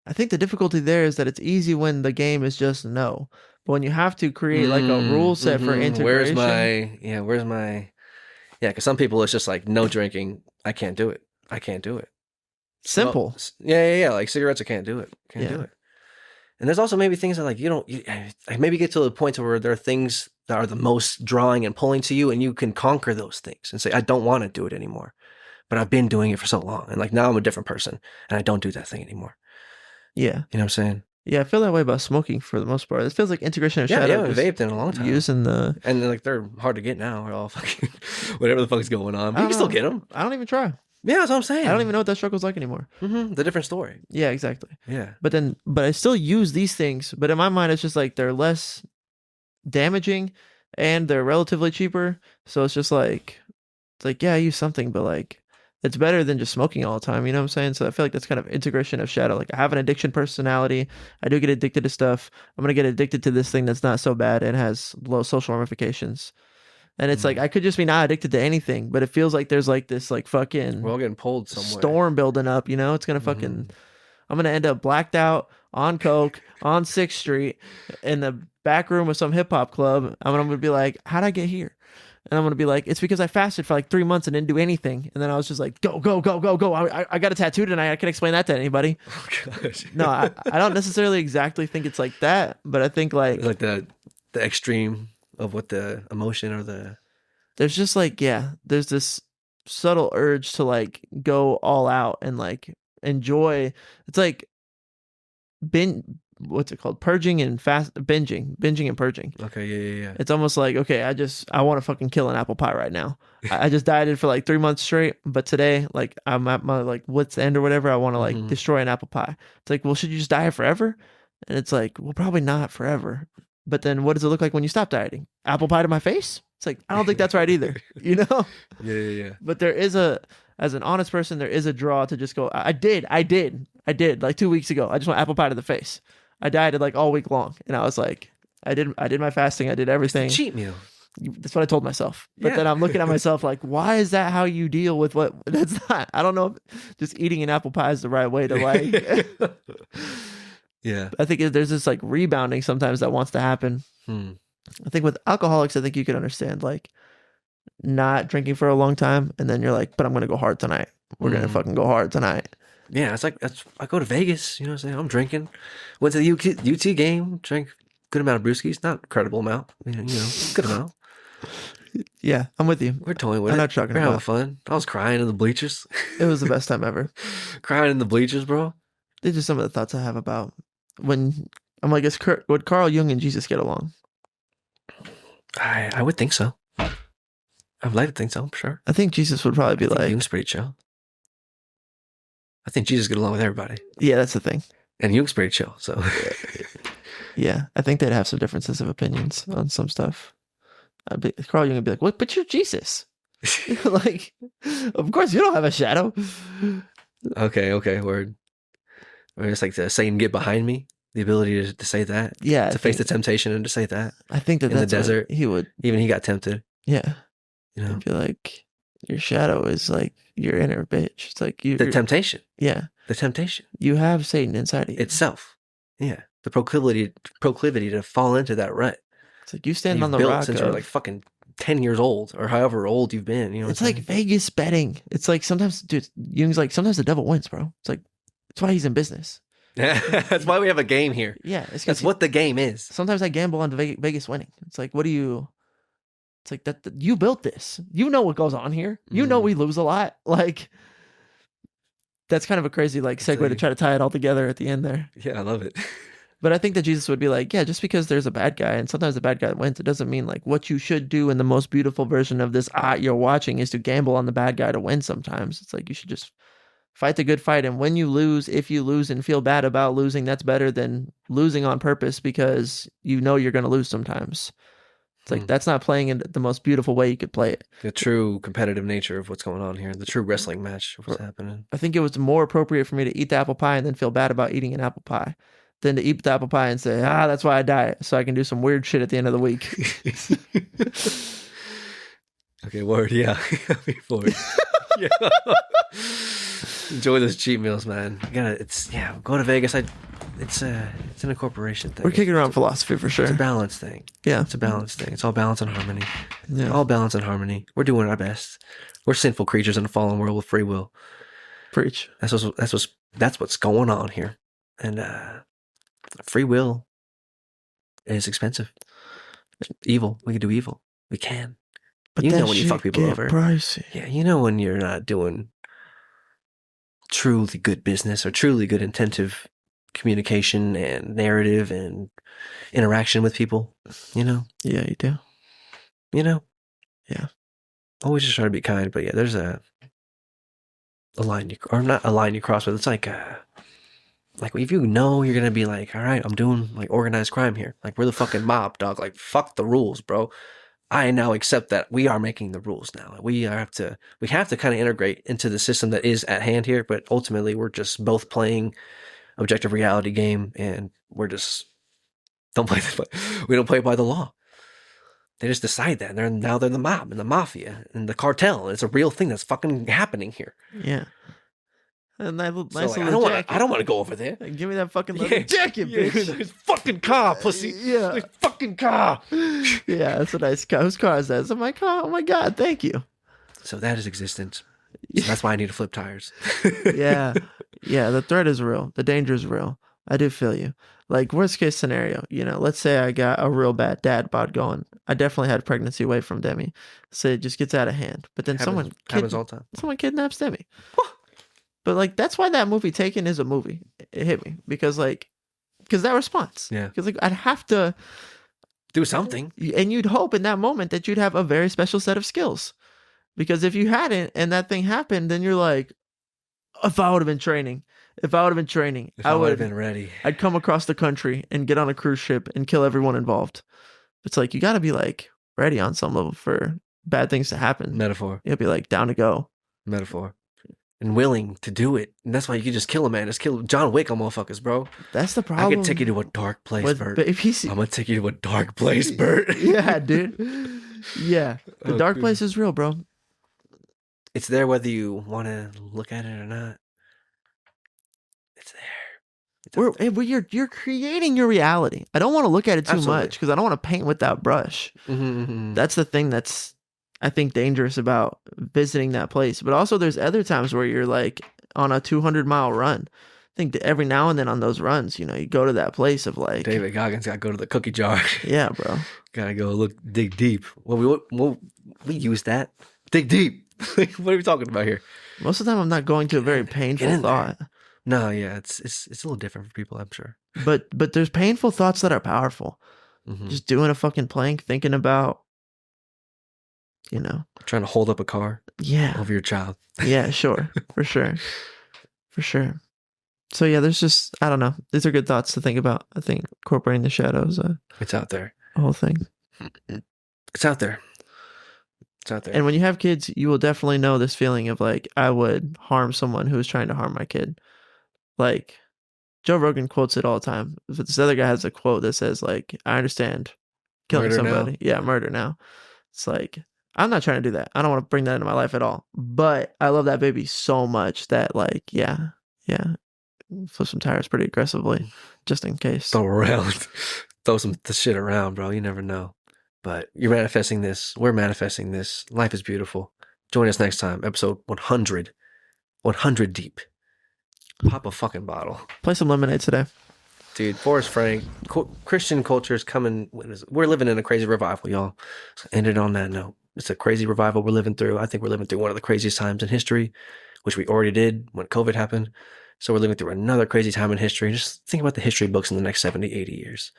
I think the difficulty there is that it's easy when the game is just no, but when you have to create like a rule set for integration. Where's my because some people it's just like no drinking. I can't do it. Simple. Yeah. Like cigarettes, I can't do it. Can't do it. And there's also maybe things that like you maybe get to the point where there are things that are the most drawing and pulling to you, and you can conquer those things and say, I don't want to do it anymore. But I've been doing it for so long, and like now I'm a different person, and I don't do that thing anymore. Yeah. You know what I'm saying? Yeah, I feel that way about smoking for the most part. It feels like integration of Yeah, shadow. I haven't vaped in a long time. Using the And like they're hard to get now. They're all fucking whatever the fuck's going on. But you can still get them. I don't even try. Yeah, that's what I'm saying. I don't even know what that struggle's like anymore. The different story. Yeah, exactly. Yeah. But I still use these things. But in my mind, it's just like they're less damaging and they're relatively cheaper. So it's just like, yeah, I use something, but like, it's better than just smoking all the time. You know what I'm saying? So I feel like that's kind of integration of shadow. Like I have an addiction personality. I do get addicted to stuff. I'm going to get addicted to this thing that's not so bad and has low social ramifications. And it's like, I could just be not addicted to anything, but it feels like there's like this like fucking we're all getting pulled somewhere. Storm building up, you know? It's going to fucking, I'm going to end up blacked out on coke on 6th Street in the back room of some hip hop club. I'm going to be like, how'd I get here? And I'm going to be like, it's because I fasted for like 3 months and didn't do anything. And then I was just like, go, go, go, go, go. I got a tattoo tonight. I can explain that to anybody. Oh, gosh. No, I don't necessarily exactly think it's like that, but I think like... It's like the extreme of what the emotion or the... There's just like, yeah, there's this subtle urge to like go all out and like enjoy. It's like what's it called? Purging and binging and purging. Okay, yeah. It's almost like, okay, I want to fucking kill an apple pie right now. I just dieted for like 3 months straight, but today, like I'm at my like wit's end or whatever. I want to like destroy an apple pie. It's like, well, should you just diet forever? And it's like, well, probably not forever. But then what does it look like when you stop dieting? Apple pie to my face? It's like, I don't think that's right either, you know? Yeah. But there is as an honest person, there is a draw to just go, I did like 2 weeks ago. I just want apple pie to the face. I dieted like all week long. And I was like, I did my fasting. I did everything. It's a cheat meal. That's what I told myself. But then I'm looking at myself like, why is that how you deal with what? That's not, I don't know if just eating an apple pie is the right way to like. Yeah. I think there's this like rebounding sometimes that wants to happen. I think with alcoholics, I think you could understand like not drinking for a long time. And then you're like, but I'm going to go hard tonight. We're going to fucking go hard tonight. Yeah. It's like, I go to Vegas, you know what I'm saying? I'm drinking. Went to the UT game, drank good amount of brewskis, not incredible amount, you know, good amount. Yeah, I'm with you. We're toying with I'm it. not talking We're having about. fun. I was crying in the bleachers. It was the best time ever. Crying in the bleachers, bro. These are some of the thoughts I have about when I'm like, would Carl Jung and Jesus get along? I would think so. I would like to think so, sure. I think Jesus would probably be I think like, Jung's pretty chill. I think Jesus get along with everybody. yeah, that's the thing. And Jung's pretty chill, so. Yeah, I think they'd have some differences of opinions on some stuff. Carl Jung would be like, "What? But you're Jesus." Like, of course you don't have a shadow. Okay, word. Or it's like the Satan get behind me. The ability to say that. Yeah, To face the temptation and to say that. I think that in the that's what desert. he would. Even he got tempted. Yeah, You know? I'd be like, your shadow is like your inner bitch. It's like you. The temptation. Yeah, The temptation. you have Satan inside of you. Itself. Yeah. The proclivity to fall into that rut. It's like you stand You've on the built rock since of, you're like fucking 10 years old or however old you've been. You know, it's like Vegas betting. It's like sometimes, dude, Jung's like, sometimes the devil wins, bro. It's like, that's why he's in business. That's why we have a game here. Yeah. It's That's what the game is. sometimes I gamble on Vegas winning. It's like, it's like that you built this. You know what goes on here. You know we lose a lot. Like, that's kind of a crazy like segue to try to tie it all together at the end there. Yeah, I love it. But I think that Jesus would be like, yeah, just because there's a bad guy and sometimes the bad guy wins, it doesn't mean like what you should do in the most beautiful version of this you're watching is to gamble on the bad guy to win sometimes. It's like you should just fight the good fight. And when you lose, if you lose and feel bad about losing, that's better than losing on purpose because you know you're going to lose sometimes. It's like that's not playing in the most beautiful way you could play it. The true competitive nature of what's going on here. The true wrestling match of what's happening. I think it was more appropriate for me to eat the apple pie and then feel bad about eating an apple pie than to eat the apple pie and say, that's why I diet, so I can do some weird shit at the end of the week. Okay, word, yeah. Before yeah. Enjoy those cheat meals, man. Go to Vegas. It's an incorporation thing. We're kicking around philosophy for sure. It's a balance thing. Yeah. It's a balance thing. It's all balance and harmony. Yeah. All balance and harmony. We're doing our best. We're sinful creatures in a fallen world with free will. Preach. That's what's going on here. And Free will is expensive. Evil. We can do evil. We can. But You that know when you shit fuck people get over. pricey. Yeah, you know when you're not doing truly good business or truly good intensive communication and narrative and interaction with people. You know. Yeah, you do. You know. Yeah. Always just try to be kind, but yeah, there's a line or not a line you cross, but it's like if you know you're gonna be like, all right, I'm doing like organized crime here, like we're the fucking mob, dog. Like fuck the rules, bro. I now accept that we are making the rules now. We have to kind of integrate into the system that is at hand here, but ultimately we're just both playing objective reality game, and we're just we don't play by the law. They just decide that, and they're the mob and the mafia and the cartel. It's a real thing that's fucking happening here. Yeah. A nice So little jacket. I don't want to go over there. Give me that fucking leather jacket, bitch. This fucking car, pussy. Yeah. This fucking car. Yeah, that's a nice car. Whose car is that? It's my car. Oh my god, thank you. So that is existence. So that's why I need to flip tires. Yeah. Yeah, the threat is real. The danger is real. I do feel you. Like, worst case scenario, let's say I got a real bad dad bod going. I definitely had pregnancy away from Demi. So it just gets out of hand. But then happens all the time. Someone kidnaps Demi. But like, that's why that movie Taken is a movie. It hit me because that response. Yeah. Because I'd have to do something, and you'd hope in that moment that you'd have a very special set of skills. Because if you hadn't and that thing happened, then you're like, if I would have been training, I would have been ready. I'd come across the country and get on a cruise ship and kill everyone involved. It's like, you got to be like ready on some level for bad things to happen. Metaphor. You'll be like down to go. Metaphor. And willing to do it. And that's why you can just kill a man. Just kill John Wick on motherfuckers, bro. That's the problem. I can take you to a dark place, Bert. I'm going to take you to a dark place, Bert. Yeah, dude. Yeah. The dark place is real, bro. It's there whether you want to look at it or not. It's there. You're creating your reality. I don't want to look at it too Absolutely. much because I don't want to paint with that brush. Mm-hmm. That's the thing that's, I think, dangerous about visiting that place. But also there's other times where you're like on a 200-mile run. I think that every now and then on those runs, you go to that place of like... David Goggins got to go to the cookie jar. Yeah, bro. Got to go dig deep. Well, we use that. Dig deep. What are we talking about here? Most of the time I'm not going to a very painful thought. No, yeah, it's a little different for people, I'm sure. But there's painful thoughts that are powerful. Mm-hmm. Just doing a fucking plank, thinking about, trying to hold up a car. Yeah. Over your child. Yeah, sure. For sure. For sure. So yeah, there's just, I don't know. These are good thoughts to think about. I think incorporating the shadows, it's out there. A whole thing. It's out there. It's out there. And when you have kids, you will definitely know this feeling of like, I would harm someone who is trying to harm my kid. Like, Joe Rogan quotes it all the time. But this other guy has a quote that says like, I understand killing Murder somebody. now. Yeah, murder now. It's like, I'm not trying to do that. I don't want to bring that into my life at all. But I love that baby so much that like, yeah. Flip some tires pretty aggressively, just in case. Throw around. Throw some shit around, bro. You never know. But you're manifesting this. We're manifesting this. Life is beautiful. Join us next time. Episode 100. 100 deep. Pop a fucking bottle. Play some lemonade today. Dude, Forrest Frank. Christian culture is coming. We're living in a crazy revival, y'all. So end it on that note. It's a crazy revival we're living through. I think we're living through one of the craziest times in history, which we already did when COVID happened. So we're living through another crazy time in history. Just think about the history books in the next 70, 80 years.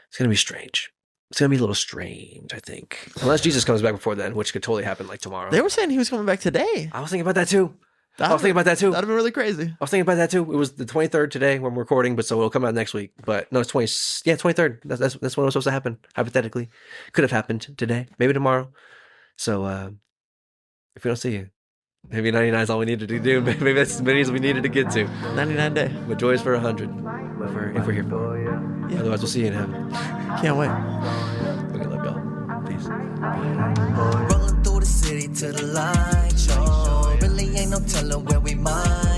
It's going to be strange. It's going to be a little strange, I think. Unless Jesus comes back before then, which could totally happen like tomorrow. They were saying he was coming back today. I was thinking about that too. That'd have been really crazy. I was thinking about that too. It was the 23rd today when we're recording, but so it'll come out next week. But no, it's 23rd. That's when it was supposed to happen, hypothetically. Could have happened today, maybe tomorrow. So if we don't see you, maybe 99 is all we needed to do. Maybe that's as many as we needed to get to. 99 day. But joy is for 100 if we're here for it. Yeah. Otherwise, we'll see you in heaven. Can't wait. Okay, love y'all. Peace. Rolling through the city to the light show. Really ain't no telling where we might